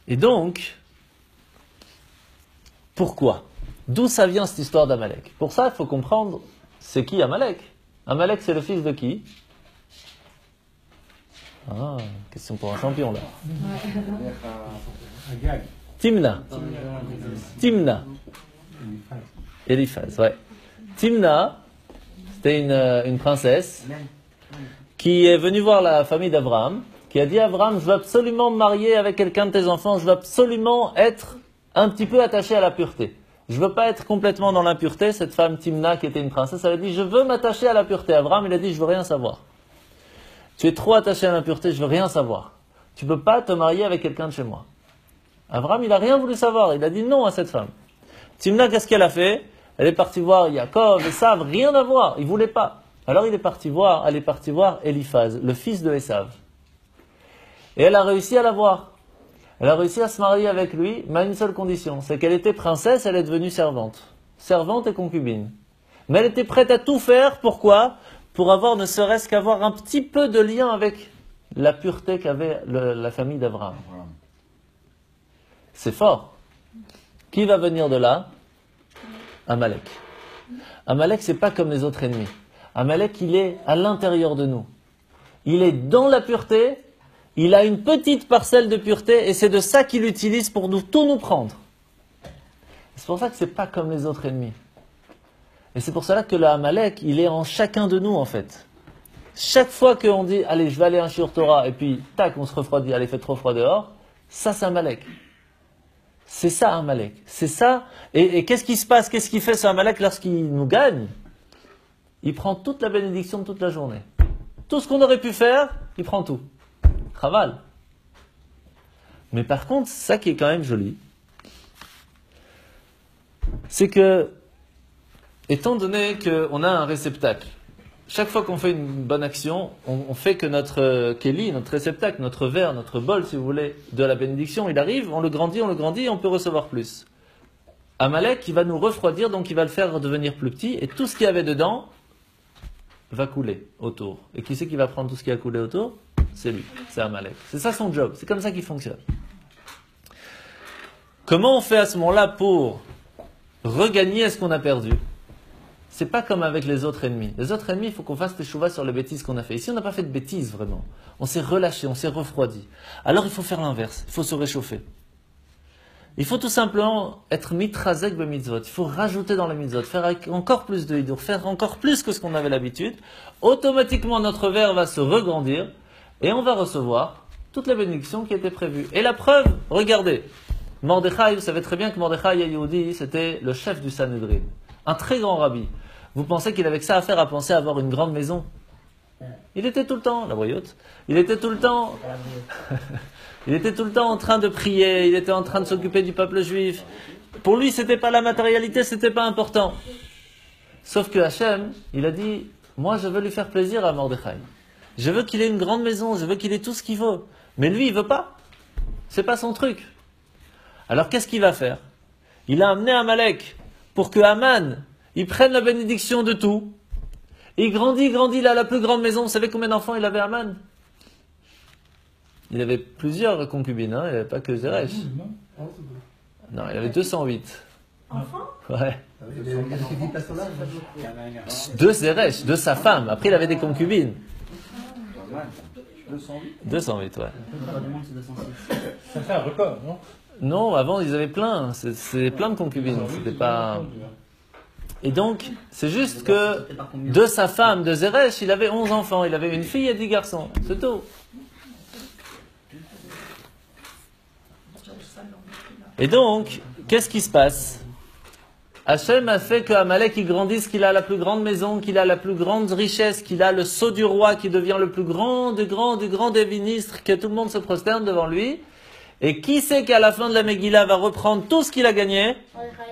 A: Et donc, pourquoi? D'où ça vient cette histoire d'Amalek? Pour ça, il faut comprendre, c'est qui Amalek? Amalek, c'est le fils de qui? Question pour un champion, là. Timna. Eliphaz, ouais. Timna, c'était une princesse qui est venue voir la famille d'Abraham, qui a dit à Abraham, je veux absolument me marier avec quelqu'un de tes enfants, je veux absolument être un petit peu attaché à la pureté. Je veux pas être complètement dans l'impureté. Cette femme Timna, qui était une princesse, elle a dit, je veux m'attacher à la pureté. Abraham, il a dit, je veux rien savoir. Tu es trop attaché à l'impureté, je veux rien savoir. Tu peux pas te marier avec quelqu'un de chez moi. Abraham, il a rien voulu savoir. Il a dit non à cette femme. Timna, qu'est-ce qu'elle a fait? Elle est partie voir Yaakov, Esav, rien à voir. Il voulait pas. Alors elle est partie voir Eliphaz, le fils de Esav. Et elle a réussi à l'avoir. Elle a réussi à se marier avec lui, mais à une seule condition, c'est qu'elle était princesse, elle est devenue servante. Servante et concubine. Mais elle était prête à tout faire, pourquoi ? Pour avoir, ne serait-ce qu'avoir un petit peu de lien avec la pureté qu'avait la famille d'Abraham. C'est fort. Qui va venir de là ? Amalek. Amalek, c'est pas comme les autres ennemis. Amalek, il est à l'intérieur de nous. Il est dans la pureté, il a une petite parcelle de pureté, et c'est de ça qu'il utilise pour tout nous prendre. C'est pour ça que c'est pas comme les autres ennemis. Et c'est pour cela que le Amalek, il est en chacun de nous, en fait. Chaque fois qu'on dit, allez, je vais aller à un shiur Torah, et puis, tac, on se refroidit, allez, il fait trop froid dehors, ça, c'est Amalek. C'est ça, Amalek. C'est ça. Et qu'est-ce qui se passe ? Qu'est-ce qu'il fait, ce Amalek, lorsqu'il nous gagne ? Il prend toute la bénédiction de toute la journée. Tout ce qu'on aurait pu faire, il prend tout. Chaval. Mais par contre, ça qui est quand même joli, c'est que, étant donné qu'on a un réceptacle, chaque fois qu'on fait une bonne action, on fait que notre keli, notre réceptacle, notre verre, notre bol, si vous voulez, de la bénédiction, il arrive, on le grandit, et on peut recevoir plus. Amalek, il va nous refroidir, donc il va le faire devenir plus petit, et tout ce qu'il y avait dedans va couler autour. Et qui c'est qui va prendre tout ce qui a coulé autour ? C'est lui, c'est Amalek. C'est ça son job, c'est comme ça qu'il fonctionne. Comment on fait à ce moment-là pour regagner ce qu'on a perdu ? C'est pas comme avec les autres ennemis. Les autres ennemis, il faut qu'on fasse teshuva sur les bêtises qu'on a fait. Ici, on n'a pas fait de bêtises, vraiment. On s'est relâché, on s'est refroidi. Alors, il faut faire l'inverse. Il faut se réchauffer. Il faut tout simplement être mitrazek be mitzvot. Il faut rajouter dans les mitzvot, faire encore plus de hidour, faire encore plus que ce qu'on avait l'habitude. Automatiquement, notre verre va se regrandir et on va recevoir toutes les bénédictions qui étaient prévues. Et la preuve, regardez. Mordechai, vous savez très bien que Mordechai Yehudi, c'était le chef du Sanhedrin. Un très grand rabbi. Vous pensez qu'il avait que ça à faire, à penser à avoir une grande maison ? Il était tout le temps, la briotte, il était tout le temps en train de prier, il était en train de s'occuper du peuple juif. Pour lui, c'était pas la matérialité, c'était pas important. Sauf que Hachem, il a dit, moi je veux lui faire plaisir à Mordechai. Je veux qu'il ait une grande maison, je veux qu'il ait tout ce qu'il veut. Mais lui, il veut pas. C'est pas son truc. Alors qu'est-ce qu'il va faire ? Il a amené Amalek pour que Haman, il prenne la bénédiction de tout. Il grandit, il a la plus grande maison. Vous savez combien d'enfants il avait Haman ? Il avait plusieurs concubines, hein. Il n'avait pas que Zeresh. Non, il avait 208.
B: Enfant ?
A: Ouais.
F: Qu'est-ce qu'il dit, place là ?
A: Deux Zeresh, de sa femme. Après, il avait des concubines. 208, ouais.
D: Ça fait un record, non ?
A: Non, avant, ils avaient plein. C'est plein de concubines. C'était pas... Et donc, c'est juste que de sa femme, de Zeresh, il avait 11 enfants. Il avait une fille et 10 garçons. C'est tout. Et donc, qu'est-ce qui se passe ? Hachem a fait que Amalek il grandisse, qu'il a la plus grande maison, qu'il a la plus grande richesse, qu'il a le sceau du roi qui devient le plus grand du grand des ministres, que tout le monde se prosterne devant lui. Et qui sait qu'à la fin de la Megillah va reprendre tout ce qu'il a gagné ?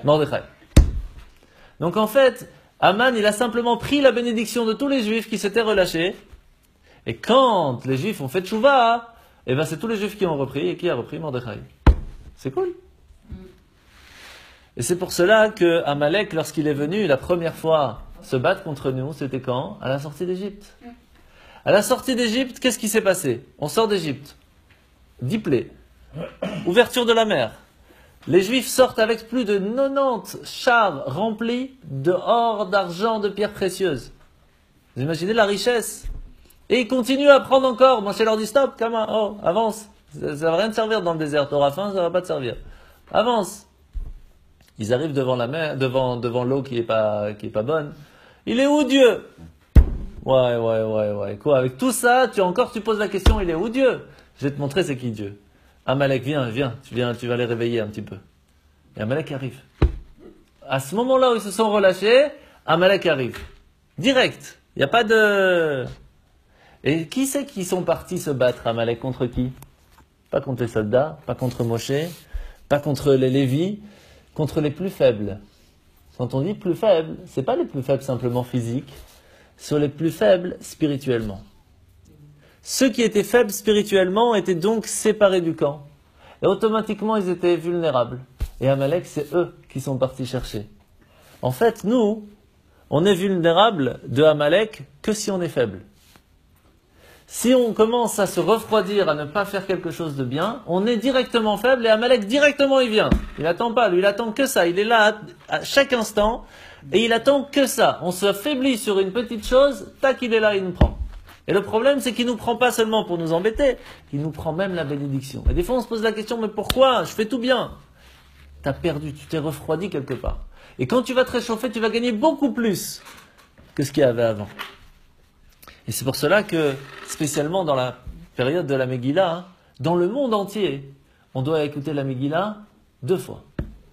A: Mordechai. Donc en fait, Haman, il a simplement pris la bénédiction de tous les juifs qui s'étaient relâchés. Et quand les juifs ont fait tchouva, eh ben c'est tous les juifs qui ont repris. Et qui a repris ? Mordechai. C'est cool. Et c'est pour cela que Amalek, lorsqu'il est venu la première fois se battre contre nous, c'était quand ? À la sortie d'Égypte. À la sortie d'Égypte, qu'est-ce qui s'est passé ? On sort d'Égypte. 10 plaies. Ouverture de la mer. Les Juifs sortent avec plus de 90 chars remplis de or, d'argent, de pierres précieuses. Vous imaginez la richesse ? Et ils continuent à prendre encore. Moshe leur dit stop, Kama, oh, avance. Ça ne va rien te servir dans le désert. T'auras faim, ça ne va pas te servir. Avance. Ils arrivent devant la mer, devant l'eau qui est pas bonne. Il est où Dieu ? Ouais. Quoi ? Avec tout ça, tu poses la question, il est où Dieu ? Je vais te montrer c'est qui Dieu. Amalek, viens, tu vas les réveiller un petit peu. Et Amalek arrive. À ce moment-là où ils se sont relâchés, Amalek arrive. Direct. Il n'y a pas de... Et qui c'est qui sont partis se battre, Amalek, contre qui ? Pas contre les soldats, pas contre Moshe, pas contre les Lévis, contre les plus faibles. Quand on dit plus faibles, c'est pas les plus faibles simplement physiques, sur les plus faibles spirituellement. Ceux qui étaient faibles spirituellement étaient donc séparés du camp. Et automatiquement, ils étaient vulnérables. Et Amalek, c'est eux qui sont partis chercher. En fait, nous, on est vulnérable de Amalek que si on est faible. Si on commence à se refroidir, à ne pas faire quelque chose de bien, on est directement faible et Amalek, directement, il vient. Il n'attend pas, lui, il attend que ça. Il est là à chaque instant et il attend que ça. On se affaiblit sur une petite chose, tac, il est là, il nous prend. Et le problème, c'est qu'il ne nous prend pas seulement pour nous embêter, il nous prend même la bénédiction. Et des fois, on se pose la question, mais pourquoi? Je fais tout bien. Tu as perdu, tu t'es refroidi quelque part. Et quand tu vas te réchauffer, tu vas gagner beaucoup plus que ce qu'il y avait avant. Et c'est pour cela que, spécialement dans la période de la Megillah, dans le monde entier, on doit écouter la Megillah 2 fois.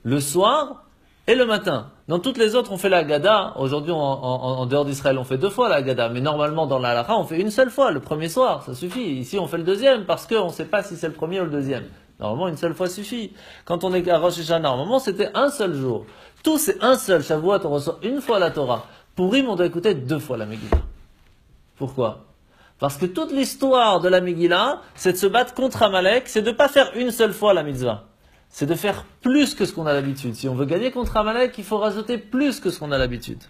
A: Le soir et le matin. Dans toutes les autres, on fait la Haggadah. Aujourd'hui, en dehors d'Israël, on fait 2 fois la Haggadah. Mais normalement, dans la Halacha, on fait une seule fois, le premier soir. Ça suffit. Ici, on fait le deuxième parce qu'on ne sait pas si c'est le premier ou le deuxième. Normalement, une seule fois suffit. Quand on est à Rosh Hashanah, normalement, c'était un seul jour. Tout, c'est un seul. Shavuot, on reçoit une fois la Torah. Pour Purim, on doit écouter 2 fois la Megillah. Pourquoi? Parce que toute l'histoire de la Megillah, c'est de se battre contre Amalek, c'est de ne pas faire une seule fois la mitzvah. C'est de faire plus que ce qu'on a l'habitude. Si on veut gagner contre Amalek, il faut rajouter plus que ce qu'on a l'habitude.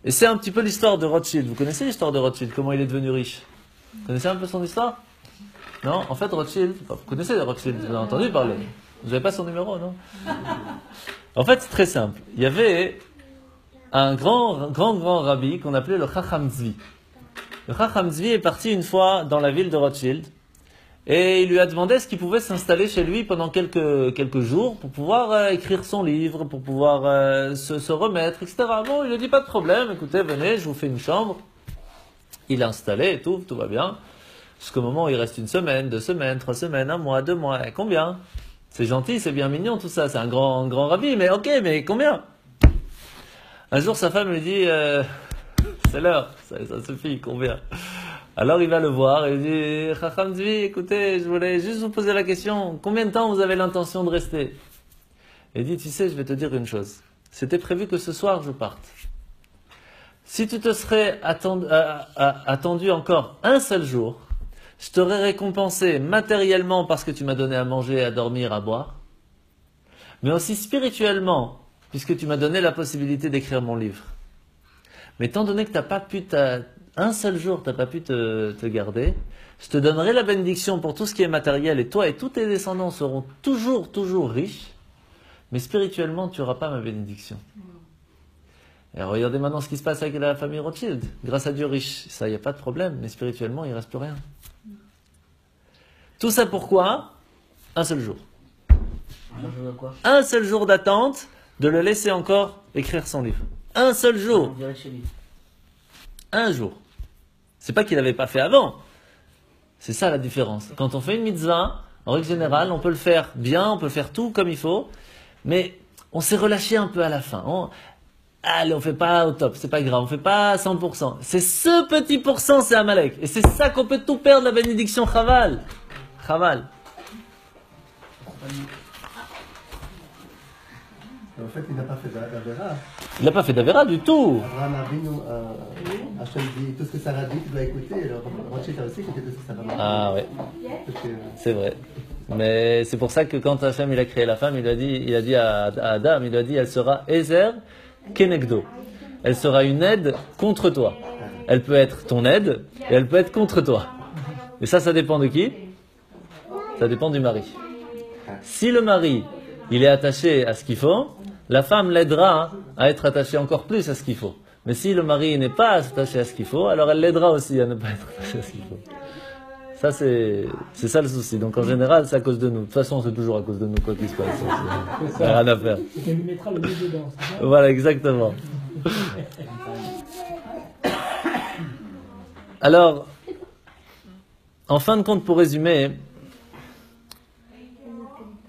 A: Et c'est un petit peu l'histoire de Rothschild. Vous connaissez l'histoire de Rothschild? Comment il est devenu riche? Vous connaissez un peu son histoire? Non? En fait, Rothschild, vous connaissez Rothschild, vous avez entendu parler. Vous n'avez pas son numéro, non? En fait, c'est très simple. Il y avait un grand rabbi qu'on appelait le Chacham Tzvi. Le Chacham Tzvi est parti une fois dans la ville de Rothschild et il lui a demandé ce qu'il pouvait s'installer chez lui pendant quelques jours pour pouvoir écrire son livre, pour pouvoir se remettre, etc. Bon, il lui a dit pas de problème, écoutez, venez, je vous fais une chambre. Il a installé et tout va bien. Jusqu'au moment où il reste 1 semaine, 2 semaines, 3 semaines, 1 mois, 2 mois, et combien? C'est gentil, c'est bien mignon tout ça, c'est un grand rabbi, mais ok, mais combien? Un jour, sa femme lui dit, c'est l'heure, ça suffit, combien? Alors il va le voir et il dit, Chacham Tzvi, écoutez, je voulais juste vous poser la question, combien de temps vous avez l'intention de rester? Il dit, tu sais, je vais te dire une chose, c'était prévu que ce soir je parte. Si tu te serais attendu encore un seul jour, je t'aurais récompensé matériellement parce que tu m'as donné à manger, à dormir, à boire, mais aussi spirituellement, puisque tu m'as donné la possibilité d'écrire mon livre. Mais étant donné que tu n'as pas pu, un seul jour, tu n'as pas pu te garder, je te donnerai la bénédiction pour tout ce qui est matériel, et toi et tous tes descendants seront toujours riches, mais spirituellement, tu n'auras pas ma bénédiction. Et regardez maintenant ce qui se passe avec la famille Rothschild. Grâce à Dieu riche, ça, il n'y a pas de problème, mais spirituellement, il ne reste plus rien. Tout ça pourquoi? Un seul jour. Un seul jour d'attente de le laisser encore écrire son livre. Un seul jour. Un jour. C'est pas qu'il n'avait pas fait avant. C'est ça la différence. Quand on fait une mitzvah, en règle générale, on peut le faire bien, on peut faire tout comme il faut, mais on s'est relâché un peu à la fin. Allez, on fait pas au top, c'est pas grave, on fait pas à 100%. C'est ce petit pourcent, c'est Amalek. Et c'est ça qu'on peut tout perdre, la bénédiction Chaval. Chaval.
F: En fait, il n'a pas fait d'Avera.
A: Il n'a pas fait d'Avera du tout.
F: Abraham Avinu, Hachem dit tout ce que Sarah dit, tu dois écouter. Alors, Rothschild a aussi écouté tout ce que Sarah dit.
A: Ah ouais,
F: Parce que,
A: c'est vrai. Mais c'est pour ça que quand Hachem il a créé la femme, il a dit à Adam, il a dit, elle sera Ezer Kenegdo. Elle sera une aide contre toi. Elle peut être ton aide et elle peut être contre toi. Et ça dépend de qui? Ça dépend du mari. Si le mari, il est attaché à ce qu'il faut, la femme l'aidera à être attachée encore plus à ce qu'il faut. Mais si le mari n'est pas attaché à ce qu'il faut, alors elle l'aidera aussi à ne pas être attachée à ce qu'il faut. Ça, c'est ça le souci. Donc en général, c'est à cause de nous. De toute façon, c'est toujours à cause de nous, quoi qu'il se passe. Ça n'a rien à faire.
D: Tu lui mettras le nez dedans.
A: Voilà, exactement. Alors, en fin de compte, pour résumer,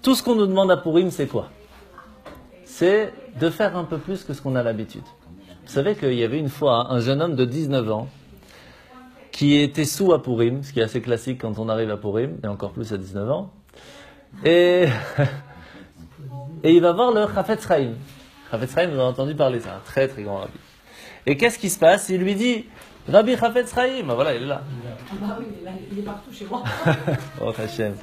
A: tout ce qu'on nous demande à Purim, c'est quoi? C'est de faire un peu plus que ce qu'on a l'habitude. Vous savez qu'il y avait une fois un jeune homme de 19 ans qui était sous à Purim, ce qui est assez classique quand on arrive à Purim, et encore plus à 19 ans. Et il va voir le Chafetz Chaim. Chafetz Chaim, vous avez entendu parler, c'est un très très grand rabbi. Et qu'est-ce qui se passe? Il lui dit, Rabbi Chafetz Chaim, voilà, il est là.
C: Ah bah oui, il est partout chez moi.
A: Oh Hachem.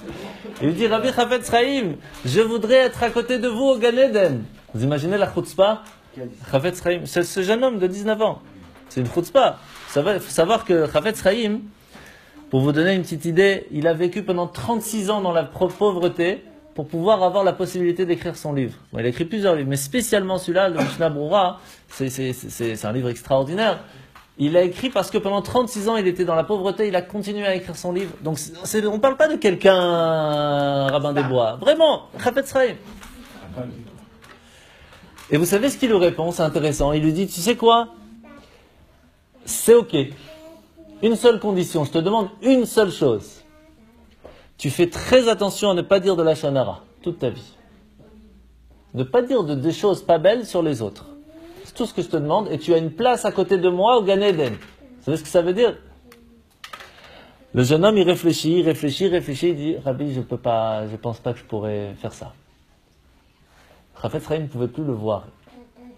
A: Il lui dit, Rabbi Chafetz Chaim, je voudrais être à côté de vous au Gan Eden. Vous imaginez la chutzpah? Chafetz Chaim, c'est ce jeune homme de 19 ans. C'est une chutzpah. Il faut savoir que Chafetz Chaim, pour vous donner une petite idée, il a vécu pendant 36 ans dans la pauvreté pour pouvoir avoir la possibilité d'écrire son livre. Bon, il a écrit plusieurs livres, mais spécialement celui-là, le Mishnah Brura, c'est un livre extraordinaire. Il a écrit parce que pendant 36 ans, il était dans la pauvreté, il a continué à écrire son livre. Donc, on ne parle pas de quelqu'un, rabbin des bois. Vraiment, Chafetz Chaim. Et vous savez ce qu'il lui répond, c'est intéressant. Il lui dit, tu sais quoi? C'est ok. Une seule condition, je te demande une seule chose. Tu fais très attention à ne pas dire de la chanara toute ta vie. Ne pas dire des choses pas belles sur les autres. C'est tout ce que je te demande. Et tu as une place à côté de moi au Gan Eden. Vous savez ce que ça veut dire? Le jeune homme, il réfléchit. Il dit, Rabbi, je pense pas que je pourrais faire ça. Chafetz Chaim ne pouvait plus le voir.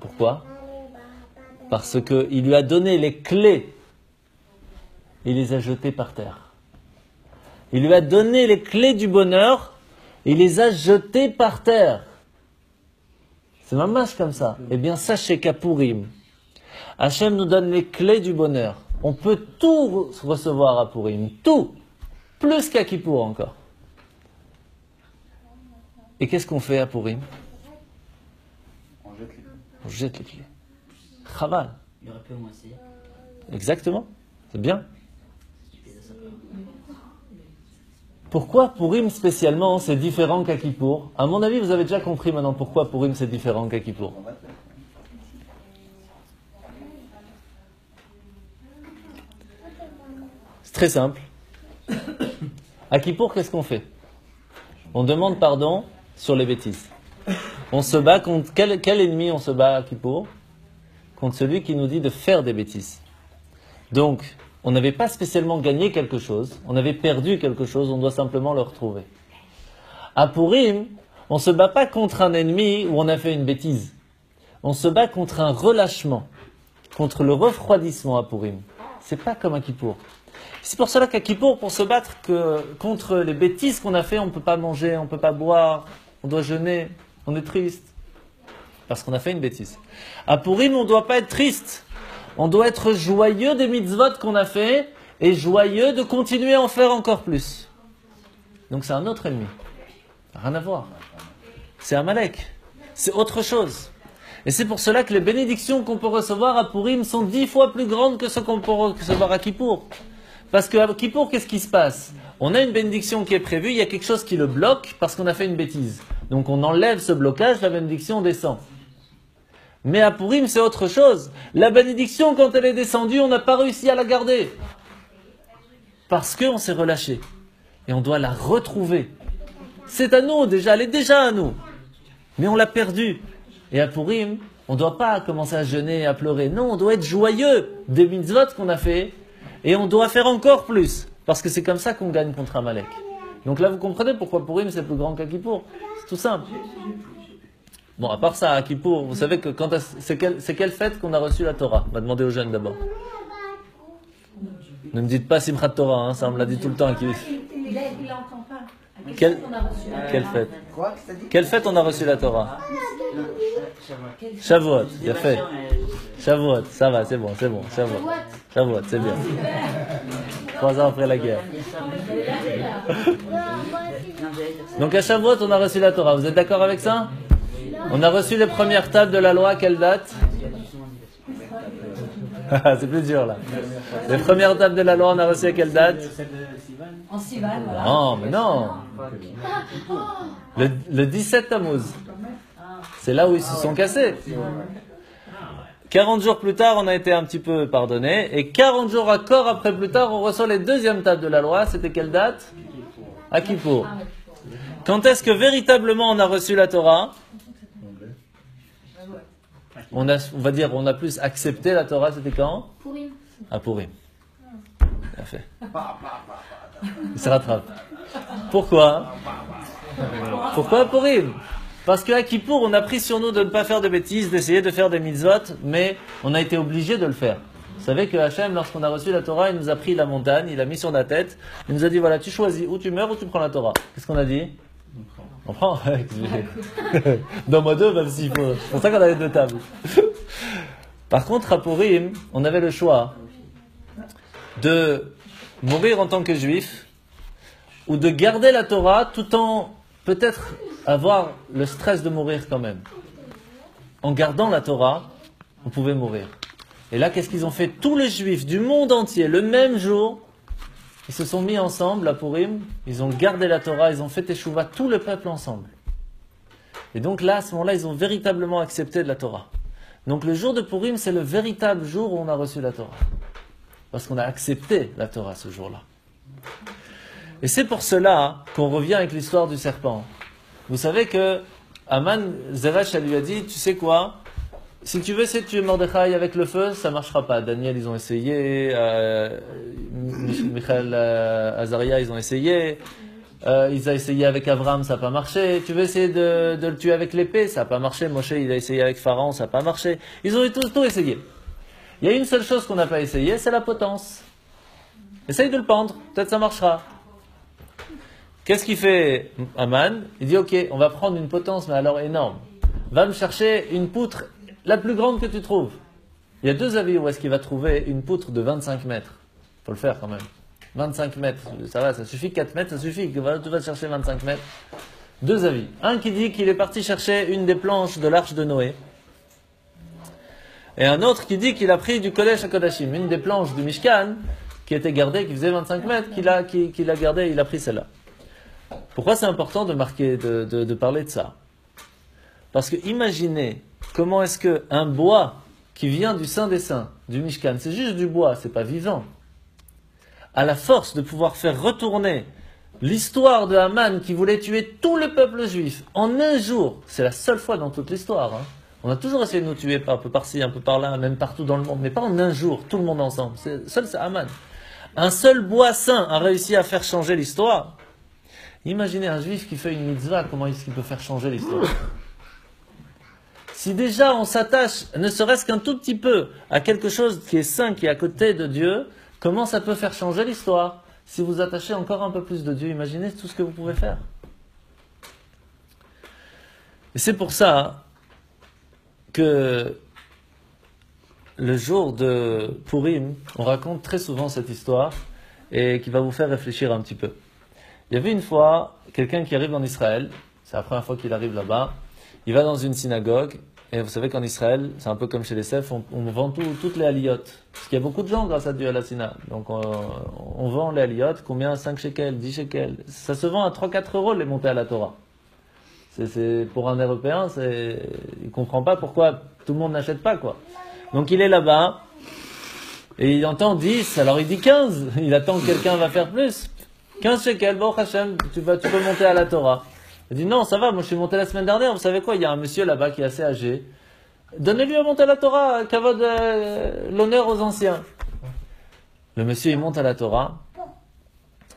A: Pourquoi? Parce qu'il lui a donné les clés. Il les a jetées par terre. Il lui a donné les clés du bonheur. Il les a jetées par terre. C'est mamash comme ça. Eh bien, sachez qu'à Purim, Hachem nous donne les clés du bonheur. On peut tout recevoir à Purim. Tout. Plus qu'à Kippour encore. Et qu'est-ce qu'on fait à Purim? On jette les clés. Chaval.
E: Il aurait pu au moins essayer.
A: Exactement. C'est bien. Pourquoi Purim spécialement c'est différent qu'à Kippour? À mon avis, vous avez déjà compris maintenant pourquoi Purim c'est différent qu'à Kippour. C'est très simple. À Kippour, qu'est-ce qu'on fait? On demande pardon sur les bêtises. On se bat contre quel ennemi on se bat à Kippour? Contre celui qui nous dit de faire des bêtises. Donc, on n'avait pas spécialement gagné quelque chose, on avait perdu quelque chose, on doit simplement le retrouver. À Purim, on ne se bat pas contre un ennemi où on a fait une bêtise. On se bat contre un relâchement, contre le refroidissement à Purim. C'est pas comme à Kippour. C'est pour cela qu'à Kippour, pour se battre contre les bêtises qu'on a fait, on ne peut pas manger, on ne peut pas boire, on doit jeûner, on est triste. Parce qu'on a fait une bêtise. À Purim, on ne doit pas être triste. On doit être joyeux des mitzvot qu'on a fait et joyeux de continuer à en faire encore plus. Donc c'est un autre ennemi. Rien à voir. C'est Amalek. C'est autre chose. Et c'est pour cela que les bénédictions qu'on peut recevoir à Purim sont 10 fois plus grandes que ce qu'on peut recevoir à Kippour. Parce qu'à Kippour, qu'est-ce qui se passe? On a une bénédiction qui est prévue, il y a quelque chose qui le bloque parce qu'on a fait une bêtise. Donc on enlève ce blocage, la bénédiction descend. Mais à Purim, c'est autre chose. La bénédiction, quand elle est descendue, on n'a pas réussi à la garder. Parce qu'on s'est relâché. Et on doit la retrouver. C'est à nous déjà, elle est déjà à nous. Mais on l'a perdue. Et à Purim, on ne doit pas commencer à jeûner et à pleurer. Non, on doit être joyeux des mitzvot qu'on a fait. Et on doit faire encore plus. Parce que c'est comme ça qu'on gagne contre Amalek. Donc là, vous comprenez pourquoi Purim, c'est plus grand qu'à Kippour. C'est tout simple. Bon, à part ça, à Kippour, vous savez que c'est quelle fête qu'on a reçu la Torah? On va demander aux jeunes d'abord. Ne me dites pas Simchat Torah, hein, ça on me l'a dit tout le temps.
B: Il n'entend pas.
A: Quelle fête?
F: Quoi? Qu'est-ce que t'as dit?
A: Quelle fête on a reçu la Torah? Shavuot, il a fait. Shavuot, ça va, c'est bon. Shavuot, c'est bien. 3 ans après la guerre. Donc à Shavuot, on a reçu la Torah. Vous êtes d'accord avec ça? On a reçu les premières tables de la loi, à quelle date? C'est plus dur là. Les premières tables de la loi, on a reçu à quelle date?
C: En Sivan, voilà.
A: Non, mais non. Le 17 Tammuz. C'est là où ils se sont cassés. 40 jours plus tard, on a été un petit peu pardonné. Et 40 jours encore après plus tard, on reçoit les deuxièmes tables de la loi. C'était quelle date? À Kippour. Quand est-ce que véritablement on a reçu la Torah? On va dire, on a plus accepté la Torah, c'était quand?
B: Purim.
A: À Purim. Bien fait. Il se rattrape. Pourquoi? Pourquoi à Purim? Parce qu'à Kippour, on a pris sur nous de ne pas faire de bêtises, d'essayer de faire des mitzvot, mais on a été obligé de le faire. Vous savez que Hachem, lorsqu'on a reçu la Torah, il nous a pris la montagne, il l'a mis sur la tête, il nous a dit, voilà, tu choisis, ou tu meurs ou tu prends la Torah. Qu'est-ce qu'on a dit? On prend. Donne-moi deux, même s'il faut. C'est pour ça qu'on avait deux tables. Par contre, à Purim, on avait le choix de mourir en tant que juif, ou de garder la Torah tout en peut-être avoir le stress de mourir quand même. En gardant la Torah, vous pouvez mourir. Et là, qu'est-ce qu'ils ont fait? Tous les juifs du monde entier, le même jour, ils se sont mis ensemble à Purim, ils ont gardé la Torah, ils ont fait Teshuvah, tout le peuple ensemble. Et donc là, à ce moment-là, ils ont véritablement accepté de la Torah. Donc le jour de Purim, c'est le véritable jour où on a reçu la Torah. Parce qu'on a accepté la Torah ce jour-là. Et c'est pour cela qu'on revient avec l'histoire du serpent. Vous savez que Aman, Zeresh, elle lui a dit, tu sais quoi? Si tu veux essayer de tuer Mordechai avec le feu, ça ne marchera pas. Daniel, ils ont essayé. Michael, Azaria, ils ont essayé. Ils ont essayé avec Avram, ça n'a pas marché. Tu veux essayer de le tuer avec l'épée, ça n'a pas marché. Moshe, il a essayé avec Pharaon, ça n'a pas marché. Ils ont tout essayé. Il y a une seule chose qu'on n'a pas essayé, c'est la potence. Essaye de le pendre, peut-être ça marchera. Qu'est-ce qu'il fait Aman? Il dit, ok, on va prendre une potence, mais alors énorme. Va me chercher une poutre la plus grande que tu trouves. Il y a deux avis où est-ce qu'il va trouver une poutre de 25 mètres. Il faut le faire quand même. 25 mètres, ça va, ça suffit, 4 mètres, ça suffit. Tu vas chercher 25 mètres. Deux avis. Un qui dit qu'il est parti chercher une des planches de l'arche de Noé. Et un autre qui dit qu'il a pris du Kodesh à Kodashim, une des planches du Mishkan, qui était gardée, qui faisait 25 mètres, qu'il a gardée, il a pris celle-là. Pourquoi c'est important de marquer, de parler de ça? Parce que imaginez comment est-ce qu'un bois qui vient du Saint des Saints, du Mishkan, c'est juste du bois, c'est pas vivant, a la force de pouvoir faire retourner l'histoire de Haman qui voulait tuer tout le peuple juif en un jour. C'est la seule fois dans toute l'histoire. Hein. On a toujours essayé de nous tuer un peu par-ci, un peu par-là, même partout dans le monde, mais pas en un jour, tout le monde ensemble. Seul c'est Haman. Un seul bois saint a réussi à faire changer l'histoire. Imaginez un juif qui fait une mitzvah, comment est-ce qu'il peut faire changer l'histoire? Si déjà on s'attache, ne serait-ce qu'un tout petit peu, à quelque chose qui est saint, qui est à côté de Dieu, comment ça peut faire changer l'histoire? Si vous attachez encore un peu plus de Dieu, imaginez tout ce que vous pouvez faire. Et c'est pour ça que le jour de Purim, on raconte très souvent cette histoire et qui va vous faire réfléchir un petit peu. Il y avait une fois quelqu'un qui arrive en Israël, c'est la première fois qu'il arrive là-bas, il va dans une synagogue, et vous savez qu'en Israël, c'est un peu comme chez les Sefs, on vend toutes les aliotes. Parce qu'il y a beaucoup de gens grâce à Dieu à la synagogue. Donc on vend les aliotes, combien? 5 shekels, 10 shekels. Ça se vend à 3-4 euros les montées à la Torah. Pour un Européen, il ne comprend pas pourquoi tout le monde n'achète pas, quoi. Donc il est là-bas, et il entend 10, alors il dit 15. Il attend que quelqu'un va faire plus. 15 shekels, bon Hachem, tu peux monter à la Torah. Il dit non, ça va, moi je suis monté la semaine dernière, vous savez quoi, il y a un monsieur là-bas qui est assez âgé. Donnez-lui à monter à la Torah, kavod, l'honneur aux anciens. Le monsieur il monte à la Torah,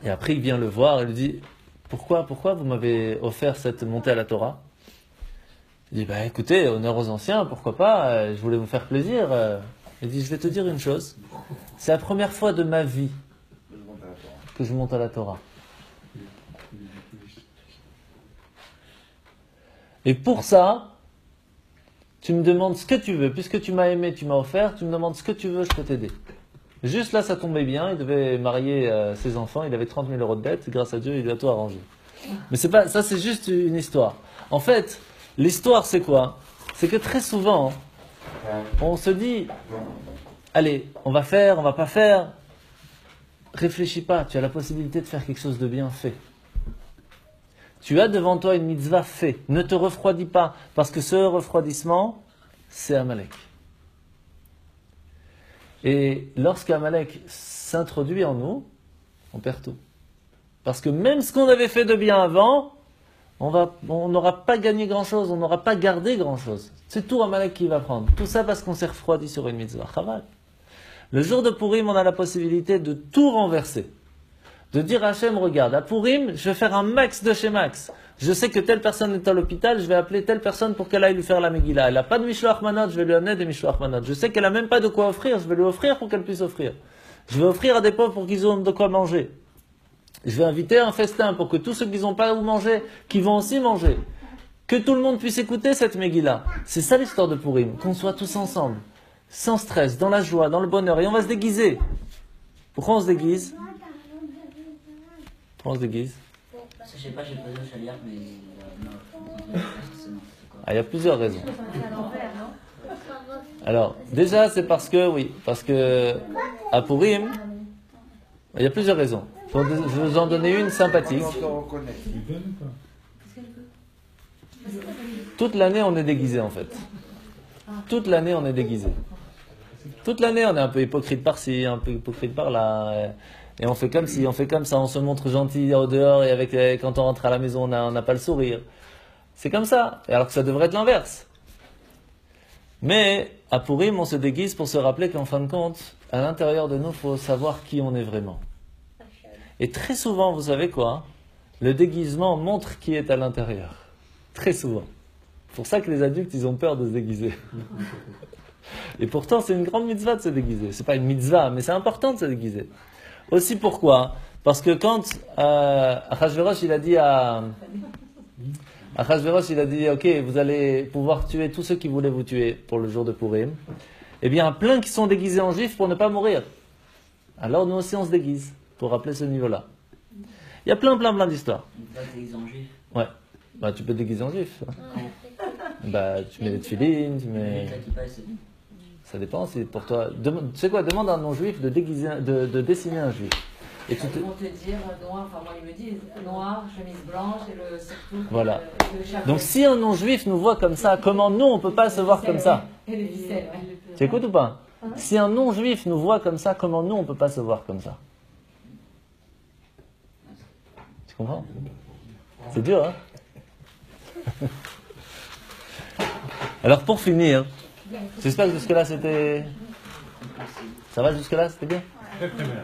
A: et après il vient le voir et lui dit pourquoi vous m'avez offert cette montée à la Torah? Il dit écoutez, honneur aux anciens, pourquoi pas, je voulais vous faire plaisir. Il dit je vais te dire une chose, c'est la première fois de ma vie que je monte à la Torah. Et pour ça, tu me demandes ce que tu veux. Puisque tu m'as aimé, tu m'as offert, tu me demandes ce que tu veux, je peux t'aider. Juste là, ça tombait bien. Il devait marier ses enfants. Il avait 30 000 euros de dette. Grâce à Dieu, il a tout arrangé. Mais c'est pas, ça, c'est juste une histoire. En fait, l'histoire, c'est quoi? C'est que très souvent, on se dit, allez, on va faire, on va pas faire. Réfléchis pas. Tu as la possibilité de faire quelque chose de bien fait. Tu as devant toi une mitzvah fait. Ne te refroidis pas, parce que ce refroidissement, c'est Amalek. Et lorsqu'Amalek s'introduit en nous, on perd tout. Parce que même ce qu'on avait fait de bien avant, on n'aura pas gagné grand-chose, on n'aura pas gardé grand-chose. C'est tout Amalek qui va prendre. Tout ça parce qu'on s'est refroidi sur une mitzvah. Chaval. Le jour de Purim, on a la possibilité de tout renverser. De dire à Hachem, regarde, à Purim, je vais faire un max de chez max. Je sais que telle personne est à l'hôpital, je vais appeler telle personne pour qu'elle aille lui faire la Megillah. Elle n'a pas de Mishloach Manot, je vais lui amener des Mishloach Manot. Je sais qu'elle n'a même pas de quoi offrir, je vais lui offrir pour qu'elle puisse offrir. Je vais offrir à des pauvres pour qu'ils aient de quoi manger. Je vais inviter un festin pour que tous ceux qui n'ont pas où manger, qui vont aussi manger. Que tout le monde puisse écouter cette Megillah. C'est ça l'histoire de Purim, qu'on soit tous ensemble, sans stress, dans la joie, dans le bonheur. Et on va se déguiser. Pourquoi on se déguise? Pourquoi on se déguise?
G: Je sais pas, j'ai posé au chaliard, mais non, c'est n'importe quoi.
A: Ah, il y a plusieurs raisons. Alors, déjà, c'est parce que à Purim, il y a plusieurs raisons. Je vais vous en donner une sympathique. Toute l'année, on est déguisé, en fait. Toute l'année, on est déguisé. Toute l'année, on est un peu hypocrite par-ci, un peu hypocrite par-là. Et on fait comme ci, on fait comme ça, on se montre gentil au dehors et quand on rentre à la maison, on n'a pas le sourire. C'est comme ça. Et alors que ça devrait être l'inverse. Mais à Purim, on se déguise pour se rappeler qu'en fin de compte, à l'intérieur de nous, il faut savoir qui on est vraiment. Et très souvent, vous savez quoi? Le déguisement montre qui est à l'intérieur. Très souvent. C'est pour ça que les adultes, ils ont peur de se déguiser. Et pourtant, c'est une grande mitzvah de se déguiser. C'est pas une mitzvah, mais c'est important de se déguiser. Aussi pourquoi? Parce que quand Achashverosh, il a dit ok, vous allez pouvoir tuer tous ceux qui voulaient vous tuer pour le jour de Purim. Eh bien, plein qui sont déguisés en juifs pour ne pas mourir. Alors nous aussi, on se déguise pour rappeler ce niveau-là. Il y a plein d'histoires.
G: On peut te déguiser en juif.
A: Ouais. Bah, tu peux te déguiser en juif. Bah, tu mets des tefilines, tu mets... Ça dépend, c'est pour toi. Tu sais quoi, demande à un non-juif de dessiner un juif. Et
C: Ils vont te dire noir, enfin moi ils me disent noir, chemise blanche et le surtout
A: voilà.
C: Le chapeau.
A: Donc si un non-juif nous voit comme ça, comment nous on peut pas se voir comme ça?
C: Et les ficelles, ouais.
A: Tu écoutes ou pas? Si un non-juif nous voit comme ça, comment nous on peut pas se voir comme ça? Tu comprends? C'est dur, hein? Alors pour finir, j'espère que jusque-là c'était... Ça va jusque-là, c'était bien?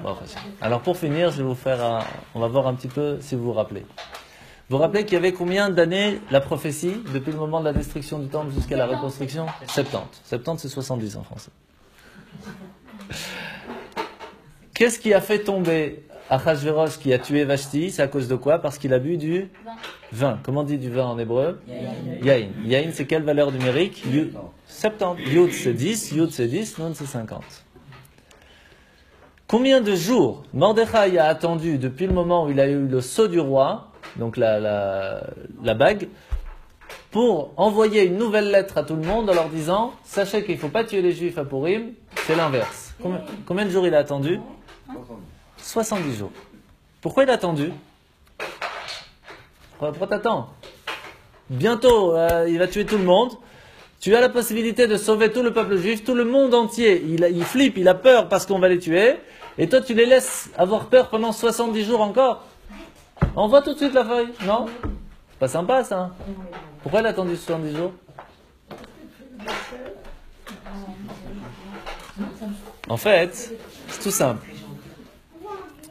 A: Bon, alors pour finir, je vais vous faire on va voir un petit peu si vous vous rappelez. Vous vous rappelez qu'il y avait combien d'années la prophétie, depuis le moment de la destruction du temple jusqu'à la reconstruction? 70. 70 c'est 70 en français. Qu'est-ce qui a fait tomber Achashverosh qui a tué Vashti? C'est à cause de quoi? Parce qu'il a bu du vin. Comment on dit du vin en hébreu? Yain. Yain c'est quelle valeur numérique? 70. Yud c'est 10, Yud c'est 10, Nun c'est 50. Combien de jours Mordechai a attendu depuis le moment où il a eu le sceau du roi, donc la bague, pour envoyer une nouvelle lettre à tout le monde en leur disant « Sachez qu'il ne faut pas tuer les Juifs à Purim, c'est l'inverse. » Combien de jours il a attendu? 70 jours. Pourquoi il a attendu? Pourquoi t'attends? Bientôt, il va tuer tout le monde. Tu as la possibilité de sauver tout le peuple juif, tout le monde entier. Il flippe, il a peur parce qu'on va les tuer. Et toi, tu les laisses avoir peur pendant 70 jours encore. On voit tout de suite la feuille, non? C'est pas sympa, ça. Pourquoi il a attendu 70 jours? En fait, c'est tout simple.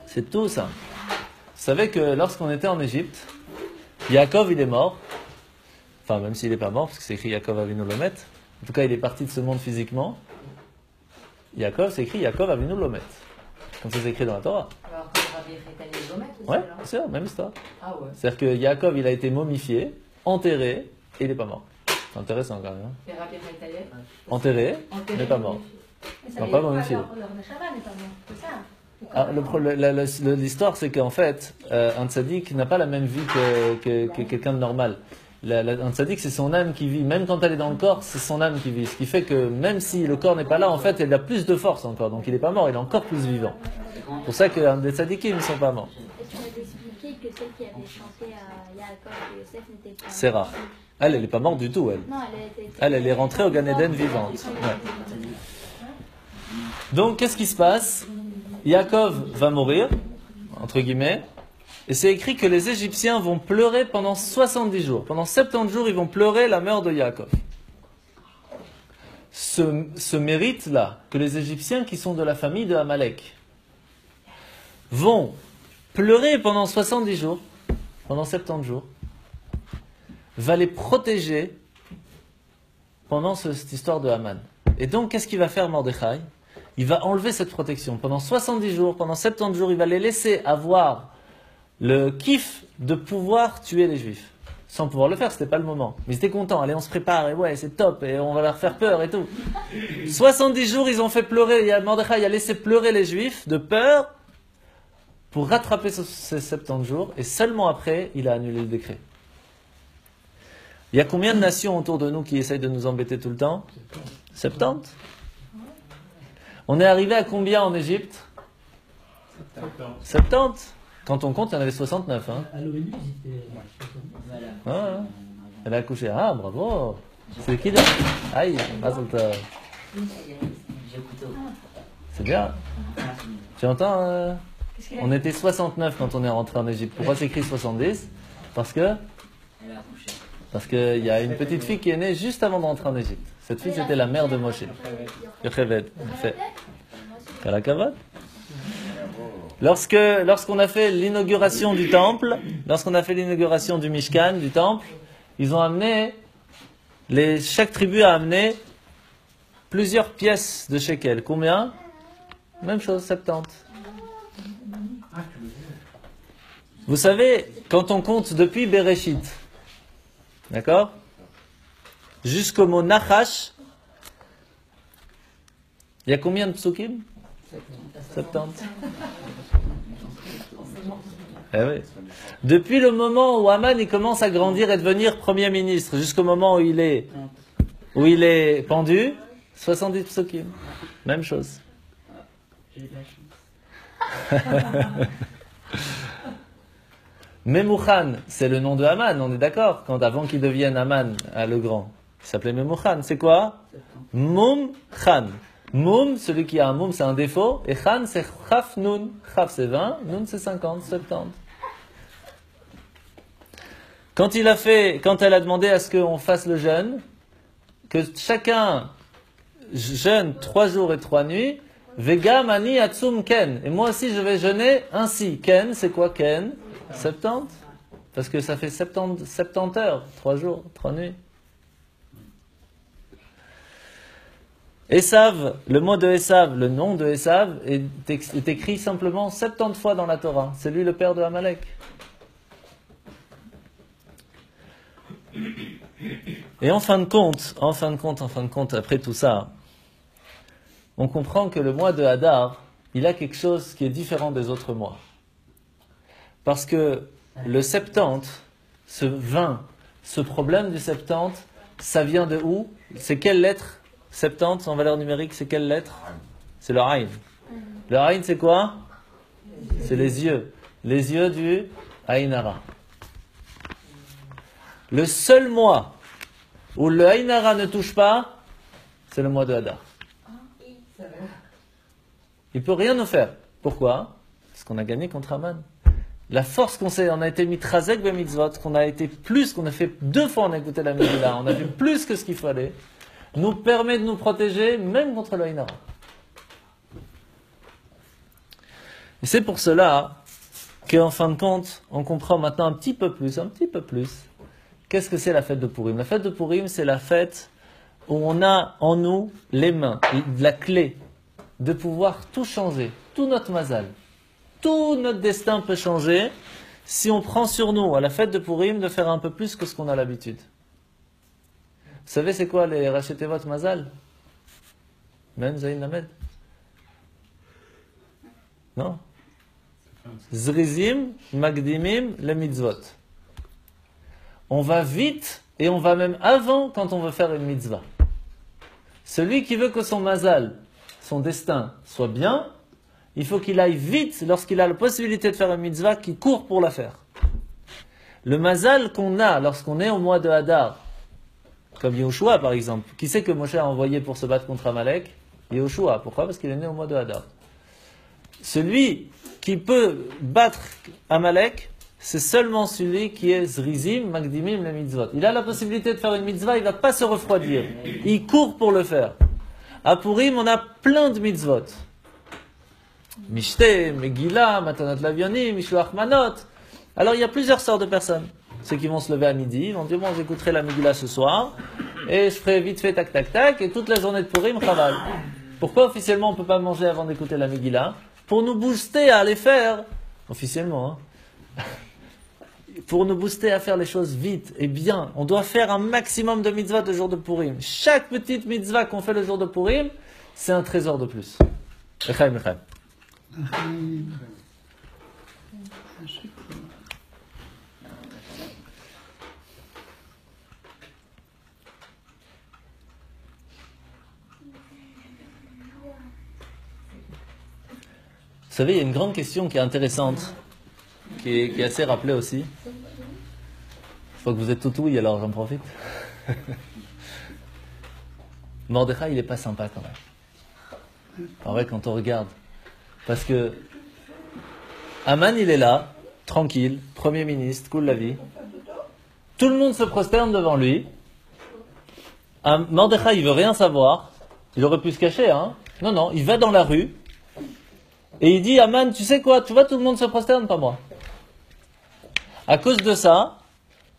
A: C'est tout simple. Vous savez que lorsqu'on était en Égypte, Yaakov, il est mort. Enfin, même s'il n'est pas mort, parce que c'est écrit Yaakov Avinu Lomet. En tout cas, il est parti de ce monde physiquement. Yaakov, c'est écrit Yaakov Avinu Lomet. Comme c'est écrit dans la Torah.
C: Alors, comme Rabbi Retaï et Lomet aussi,
A: Ouais,
C: alors
A: c'est sûr, même histoire.
C: Ah ouais.
A: C'est-à-dire que Yaakov, il a été momifié, enterré, et il n'est pas mort. C'est intéressant quand même. Hein.
C: Et Rabbi Retaï
A: Enterré, mais pas mort. Non, pas momifié.
B: Lors de Shabbat n'est pas mort, c'est ça.
A: L'histoire, c'est qu'en fait, un tzaddik n'a pas la même vie que quelqu'un de normal. Un tzaddik, c'est son âme qui vit. Même quand elle est dans le corps, c'est son âme qui vit. Ce qui fait que même si le corps n'est pas là, en fait, il a plus de force encore. Donc il n'est pas mort, il est encore plus vivant. C'est pour ça que des tzaddikim ne sont pas morts.
H: Et tu m'avais expliqué que celle qui avait chanté à Yaakov et Yosef n'était pas...
A: C'est rare. Elle n'est pas morte du tout, elle.
H: Non, elle était...
A: Elle est rentrée au Gan Eden vivante. Ouais. Donc, qu'est-ce qui se passe? Yaakov va mourir, entre guillemets, et c'est écrit que les Égyptiens vont pleurer pendant 70 jours. Pendant 70 jours, ils vont pleurer la mort de Yaakov. Ce mérite-là, que les Égyptiens qui sont de la famille de Amalek vont pleurer pendant 70 jours, pendant 70 jours, va les protéger pendant cette histoire de Haman. Et donc, qu'est-ce qu'il va faire Mordechai? Il va enlever cette protection. Pendant 70 jours, pendant 70 jours, il va les laisser avoir le kiff de pouvoir tuer les Juifs. Sans pouvoir le faire, c'était pas le moment. Mais ils étaient contents. Allez, on se prépare, et ouais, c'est top, et on va leur faire peur et tout. 70 jours, ils ont fait pleurer. Mordechai a laissé pleurer les Juifs de peur pour rattraper ces 70 jours. Et seulement après, il a annulé le décret. Il y a combien de nations autour de nous qui essayent de nous embêter tout le temps? 70. On est arrivé à combien en Égypte? 70. Quand on compte, il y en avait 69. Hein.
D: À l'ONU, ils étaient.
G: Voilà.
A: Ah, elle a accouché. Ah, bravo. C'est qui là? Aïe, résultat.
G: J'ai le couteau.
A: C'est bien. Tu entends
C: Qu'est-ce qu'il a
A: On était 69 quand on est rentré en Égypte. Pourquoi c'est écrit 70? Parce que
G: Elle a accouché.
A: qu'il y a une petite fille qui est née juste avant de rentrer en Égypte. Cette fille, c'était la mère de Moshe. Yocheved. Fait. Kalakavod. Lorsqu'on a fait l'inauguration du temple, lorsqu'on a fait l'inauguration du Mishkan, du temple, ils ont amené, chaque tribu a amené plusieurs pièces de shekel. Combien? Même chose, 70. Vous savez, quand on compte depuis Bereshit, d'accord? Jusqu'au mot Nachash, il y a combien de psukim? 70. Eh oui. Depuis le moment où Haman il commence à grandir et devenir Premier ministre, jusqu'au moment où il est pendu, 70 psukim. Même chose. Memouchan, c'est le nom de Haman, on est d'accord? Avant qu'il devienne Haman, le grand, il s'appelait Memouchan. C'est quoi? Moum Khan. Moum, celui qui a un moum, c'est un défaut. Et Khan, c'est Chaf Nun. Chaf, c'est 20. Nun, c'est 50, 70. Quand elle a demandé à ce qu'on fasse le jeûne, que chacun jeûne 3 jours et 3 nuits, Vega mani atsum ken. Et moi aussi, je vais jeûner ainsi. Ken, c'est quoi ken? 70. Parce que ça fait 70 heures. 3 jours, 3 nuits. Esav, le mot de Esav, le nom de Esav est écrit simplement 70 fois dans la Torah. C'est lui le père de Amalek. Et en fin de compte, après tout ça, on comprend que le mois de Hadar, il a quelque chose qui est différent des autres mois. Parce que le 70, ce 20, ce problème du 70, ça vient de où? C'est quelle lettre? 70 en valeur numérique, c'est quelle lettre? C'est le Aïn. Le Aïn, c'est quoi? C'est les yeux. Les yeux du Aïnara. Le seul mois où le Aïnara ne touche pas, c'est le mois de Hadar. Il ne peut rien nous faire. Pourquoi? Parce qu'on a gagné contre Haman. La force on a été mitrazek be mitzvot, qu'on a fait 2 fois, on a écouté la Megillah, on a vu plus que ce qu'il fallait, nous permet de nous protéger même contre le Aïnara. Et c'est pour cela qu'en fin de compte, on comprend maintenant un petit peu plus, qu'est-ce que c'est la fête de Purim. La fête de Purim, c'est la fête où on a en nous les mains, la clé de pouvoir tout changer, tout notre mazal. Tout notre destin peut changer si on prend sur nous, à la fête de Purim, de faire un peu plus que ce qu'on a l'habitude. Vous savez c'est quoi les racheter votre mazal? Men Zayin Lamed? Non? Zrizim Magdimim le mitzvot. On va vite et on va même avant quand on veut faire une mitzvah. Celui qui veut que son mazal, son destin, soit bien, il faut qu'il aille vite lorsqu'il a la possibilité de faire une mitzvah, qu'il court pour la faire. Le mazal qu'on a lorsqu'on est au mois de Hadar, comme Yehoshua par exemple, qui c'est que Moshe a envoyé pour se battre contre Amalek? Yehoshua. Pourquoi? Parce qu'il est né au mois de Hadar. Celui qui peut battre Amalek, c'est seulement celui qui est Zrizim, Magdimim, le mitzvot. Il a la possibilité de faire une mitzvah, il ne va pas se refroidir. Il court pour le faire. À Purim, on a plein de mitzvot. Mishte, Megillah, Matanat Lavionim, Mishloach Manot. Alors il y a plusieurs sortes de personnes. c'est qu'ils vont se lever à midi, ils vont dire bon, j'écouterai la Megillah ce soir, et je ferai vite fait tac tac tac, et toute la journée de Purim, chaval. Pourquoi officiellement on ne peut pas manger avant d'écouter la Megillah? Pour nous booster à aller faire, officiellement, hein, pour nous booster à faire les choses vite et bien. On doit faire un maximum de mitzvahs le jour de Purim. Chaque petite mitzvah qu'on fait le jour de Purim, c'est un trésor de plus. Echaim, echaim. Vous savez, il y a une grande question qui est intéressante, qui est assez rappelée aussi. Je vois que vous êtes tout ouïe, alors j'en profite. Mordechai, il n'est pas sympa quand même. En vrai, quand on regarde. Parce que Aman, il est là, tranquille, Premier ministre, cool la vie. Tout le monde se prosterne devant lui. Mordechai, il veut rien savoir. Il aurait pu se cacher, hein. Non, non, il va dans la rue. Et il dit, Aman, tu sais quoi, tu vois, tout le monde se prosterne, pas moi. À cause de ça,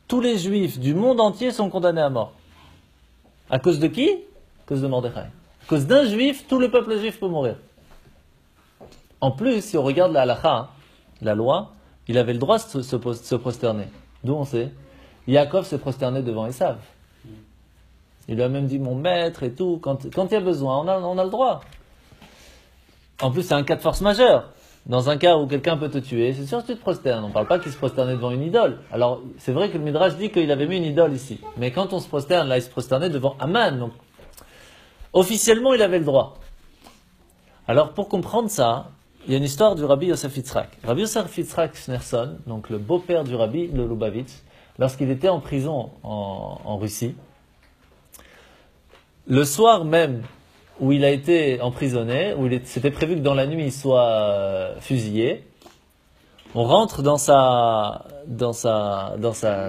A: tous les juifs du monde entier sont condamnés à mort. À cause de qui? À cause de Mordechai. À cause d'un juif, tout le peuple juif peut mourir. En plus, si on regarde la halakha, la loi, il avait le droit de se prosterner. D'où on sait? Yaakov s'est prosterné devant Esav. Il lui a même dit, mon maître et tout, quand il y a besoin, on a le droit. En plus, c'est un cas de force majeure. Dans un cas où quelqu'un peut te tuer, c'est sûr que tu te prosternes. On ne parle pas qu'il se prosternait devant une idole. Alors, c'est vrai que le Midrash dit qu'il avait mis une idole ici. Mais quand on se prosterne, là, il se prosternait devant Aman. Donc, officiellement, il avait le droit. Alors, pour comprendre ça, il y a une histoire du Rabbi Yosef Yitzhak. Rabbi Yosef Yitzhak Schneerson, donc le beau-père du Rabbi, le Lubavitch, lorsqu'il était en prison en Russie, le soir même où il a été emprisonné, c'était prévu que dans la nuit il soit fusillé. On rentre dans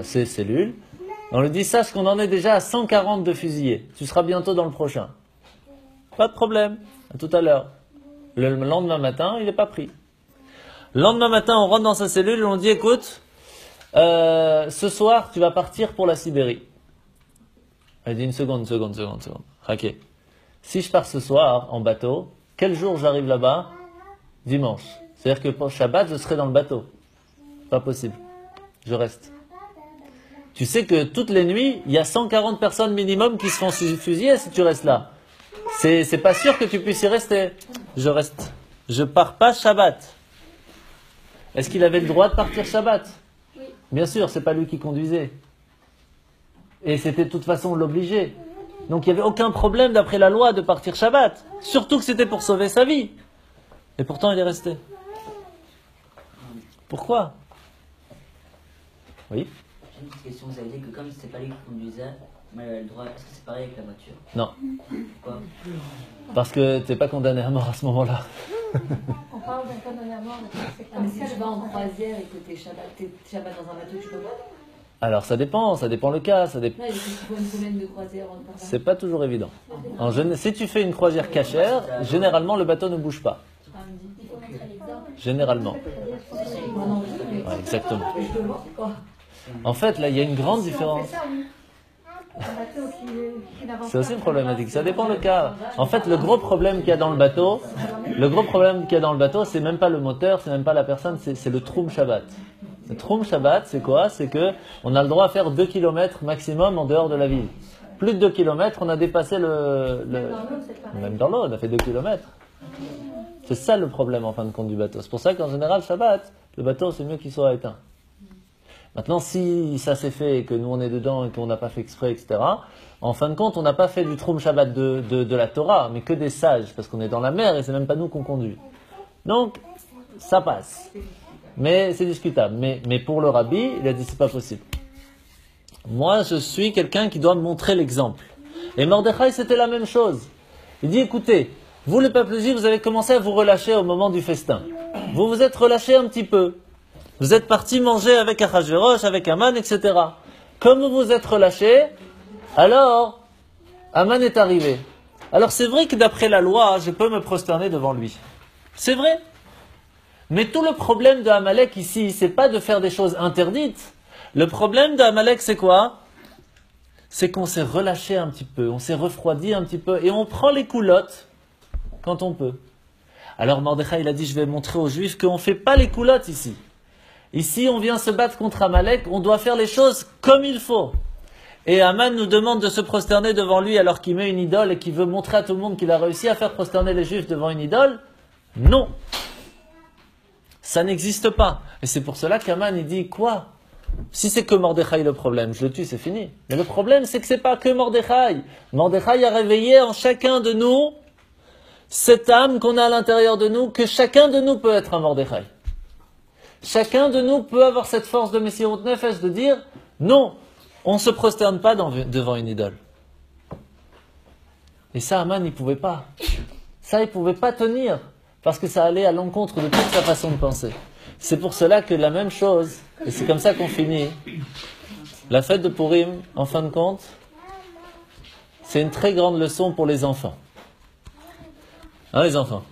A: ses cellules. On lui dit, sache qu'on en est déjà à 140 de fusillés. Tu seras bientôt dans le prochain. Pas de problème. À tout à l'heure. Le lendemain matin, il n'est pas pris. Le lendemain matin, on rentre dans sa cellule et on dit, écoute, ce soir, tu vas partir pour la Sibérie. Elle dit, une seconde. Ok. Si je pars ce soir en bateau, quel jour j'arrive là-bas? Dimanche. C'est-à-dire que pour Shabbat, je serai dans le bateau. Pas possible. Je reste. Tu sais que toutes les nuits, il y a 140 personnes minimum qui se font fusiller si tu restes là. C'est pas sûr que tu puisses y rester. Je reste. Je pars pas Shabbat. Est-ce qu'il avait le droit de partir Shabbat?
H: Oui.
A: Bien sûr, c'est pas lui qui conduisait. Et c'était de toute façon l'obligé. Donc il n'y avait aucun problème d'après la loi de partir Shabbat. Surtout que c'était pour sauver sa vie. Et pourtant il est resté. Pourquoi? Oui?
G: J'ai une petite question. Vous avez dit que comme c'était pas lui qui conduisait, mais il avait le droit. Est-ce que c'est pareil avec la voiture?
A: Non.
G: Pourquoi?
A: Parce que tu n'es pas condamné à mort à ce moment-là.
B: On parle d'un condamné à mort,
C: Ah, mais si tu vas en croisière et que t'es Shabbat dans un bateau, tu peux pas?
A: Alors ça dépend le cas.
C: Non, il faut une semaine de croisière avant de partir.
A: C'est pas toujours évident. Si tu fais une croisière cachère, généralement le bateau ne bouge pas.
H: Il faut montrer l'exemple.
A: Généralement.
C: Moi non plus, mais
A: Ouais, exactement.
C: je peux voir quoi.
A: En fait, là, il y a une grande différence.
B: ça, oui. Un bateau qui n'avance
A: C'est aussi
B: pas.
A: une problématique. Ça dépend le cas. En fait, le gros problème qu'il y a dans le bateau, c'est même pas le moteur, c'est même pas la personne, c'est le Troum Shabbat. Le Troum Shabbat, c'est quoi? C'est que on a le droit à faire 2 km maximum en dehors de la ville. Plus de 2 km, on a dépassé Même dans l'eau, on a fait 2 km. C'est ça le problème en fin de compte du bateau. C'est pour ça qu'en général, Shabbat, le bateau, c'est mieux qu'il soit éteint. Maintenant, si ça s'est fait et que nous on est dedans et qu'on n'a pas fait exprès, etc., en fin de compte, on n'a pas fait du Troum Shabbat de la Torah, mais que des sages, parce qu'on est dans la mer et c'est même pas nous qu'on conduit. Donc, ça passe. Mais c'est discutable. Mais pour le rabbi, il a dit c'est pas possible. Moi, je suis quelqu'un qui doit me montrer l'exemple. Et Mordechai, c'était la même chose. Il dit, écoutez, vous le peuple juif, vous avez commencé à vous relâcher au moment du festin. Vous vous êtes relâché un petit peu. Vous êtes parti manger avec Achashverosh, avec Aman, etc. Comme vous vous êtes relâché, alors Aman est arrivé. Alors c'est vrai que d'après la loi, je peux me prosterner devant lui. C'est vrai. Mais tout le problème de Amalek ici, c'est pas de faire des choses interdites. Le problème d'Amalek, c'est quoi? C'est qu'on s'est relâché un petit peu, on s'est refroidi un petit peu, et on prend les coulottes quand on peut. Alors Mordechai, il a dit, je vais montrer aux Juifs qu'on ne fait pas les coulottes ici. Ici, on vient se battre contre Amalek, on doit faire les choses comme il faut. Et Aman nous demande de se prosterner devant lui alors qu'il met une idole et qu'il veut montrer à tout le monde qu'il a réussi à faire prosterner les Juifs devant une idole. Non. Ça n'existe pas. Et c'est pour cela qu'Aman, il dit, quoi? Si c'est que Mordechai le problème, je le tue, c'est fini. Mais le problème, c'est que c'est pas que Mordechai. Mordechai a réveillé en chacun de nous cette âme qu'on a à l'intérieur de nous, que chacun de nous peut être un Mordechai. Chacun de nous peut avoir cette force de Messirut Nefesh de dire, non, on ne se prosterne pas devant une idole. Et ça, Aman, il ne pouvait pas. Ça, il ne pouvait pas tenir, parce que ça allait à l'encontre de toute sa façon de penser. C'est pour cela que la même chose, et c'est comme ça qu'on finit, la fête de Purim, en fin de compte, c'est une très grande leçon pour les enfants. Hein, les enfants?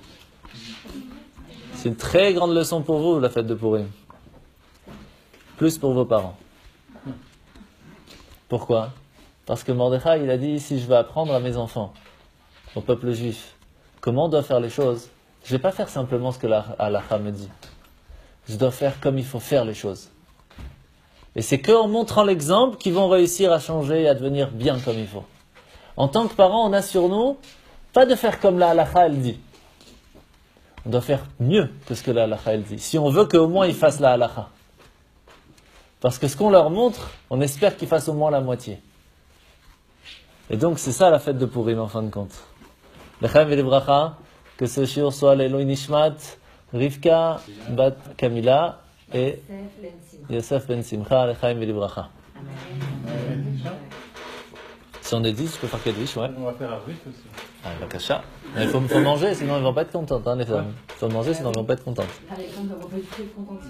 A: C'est une très grande leçon pour vous, la fête de Purim. Plus pour vos parents. Pourquoi? Parce que Mordechai, il a dit, si je veux apprendre à mes enfants, au peuple juif, comment on doit faire les choses, je ne vais pas faire simplement ce que la halakha me dit. Je dois faire comme il faut faire les choses. Et c'est qu'en montrant l'exemple qu'ils vont réussir à changer et à devenir bien comme il faut. En tant que parents, on a sur nous, pas de faire comme la halakha elle dit. On doit faire mieux que ce que la halakha elle dit. Si on veut qu'au moins ils fassent la halakha. Parce que ce qu'on leur montre, on espère qu'ils fassent au moins la moitié. Et donc c'est ça la fête de Purim en fin de compte. L'Echaim et l'Ibracha, que ce shiur soit l'Eloi Nishmat, Rivka, Bat Kamila et Yosef Ben Simcha, l'Echaim et l'Ibracha. Si on est 10, je peux faire Kaddish, ouais.
D: On va faire un russe aussi.
A: Ah, la cacha. Mais il faut manger, sinon elles ne vont pas être contentes, hein, les femmes. Il faut manger, sinon elles ne vont pas être contentes.
C: Alexandre, on peut être content.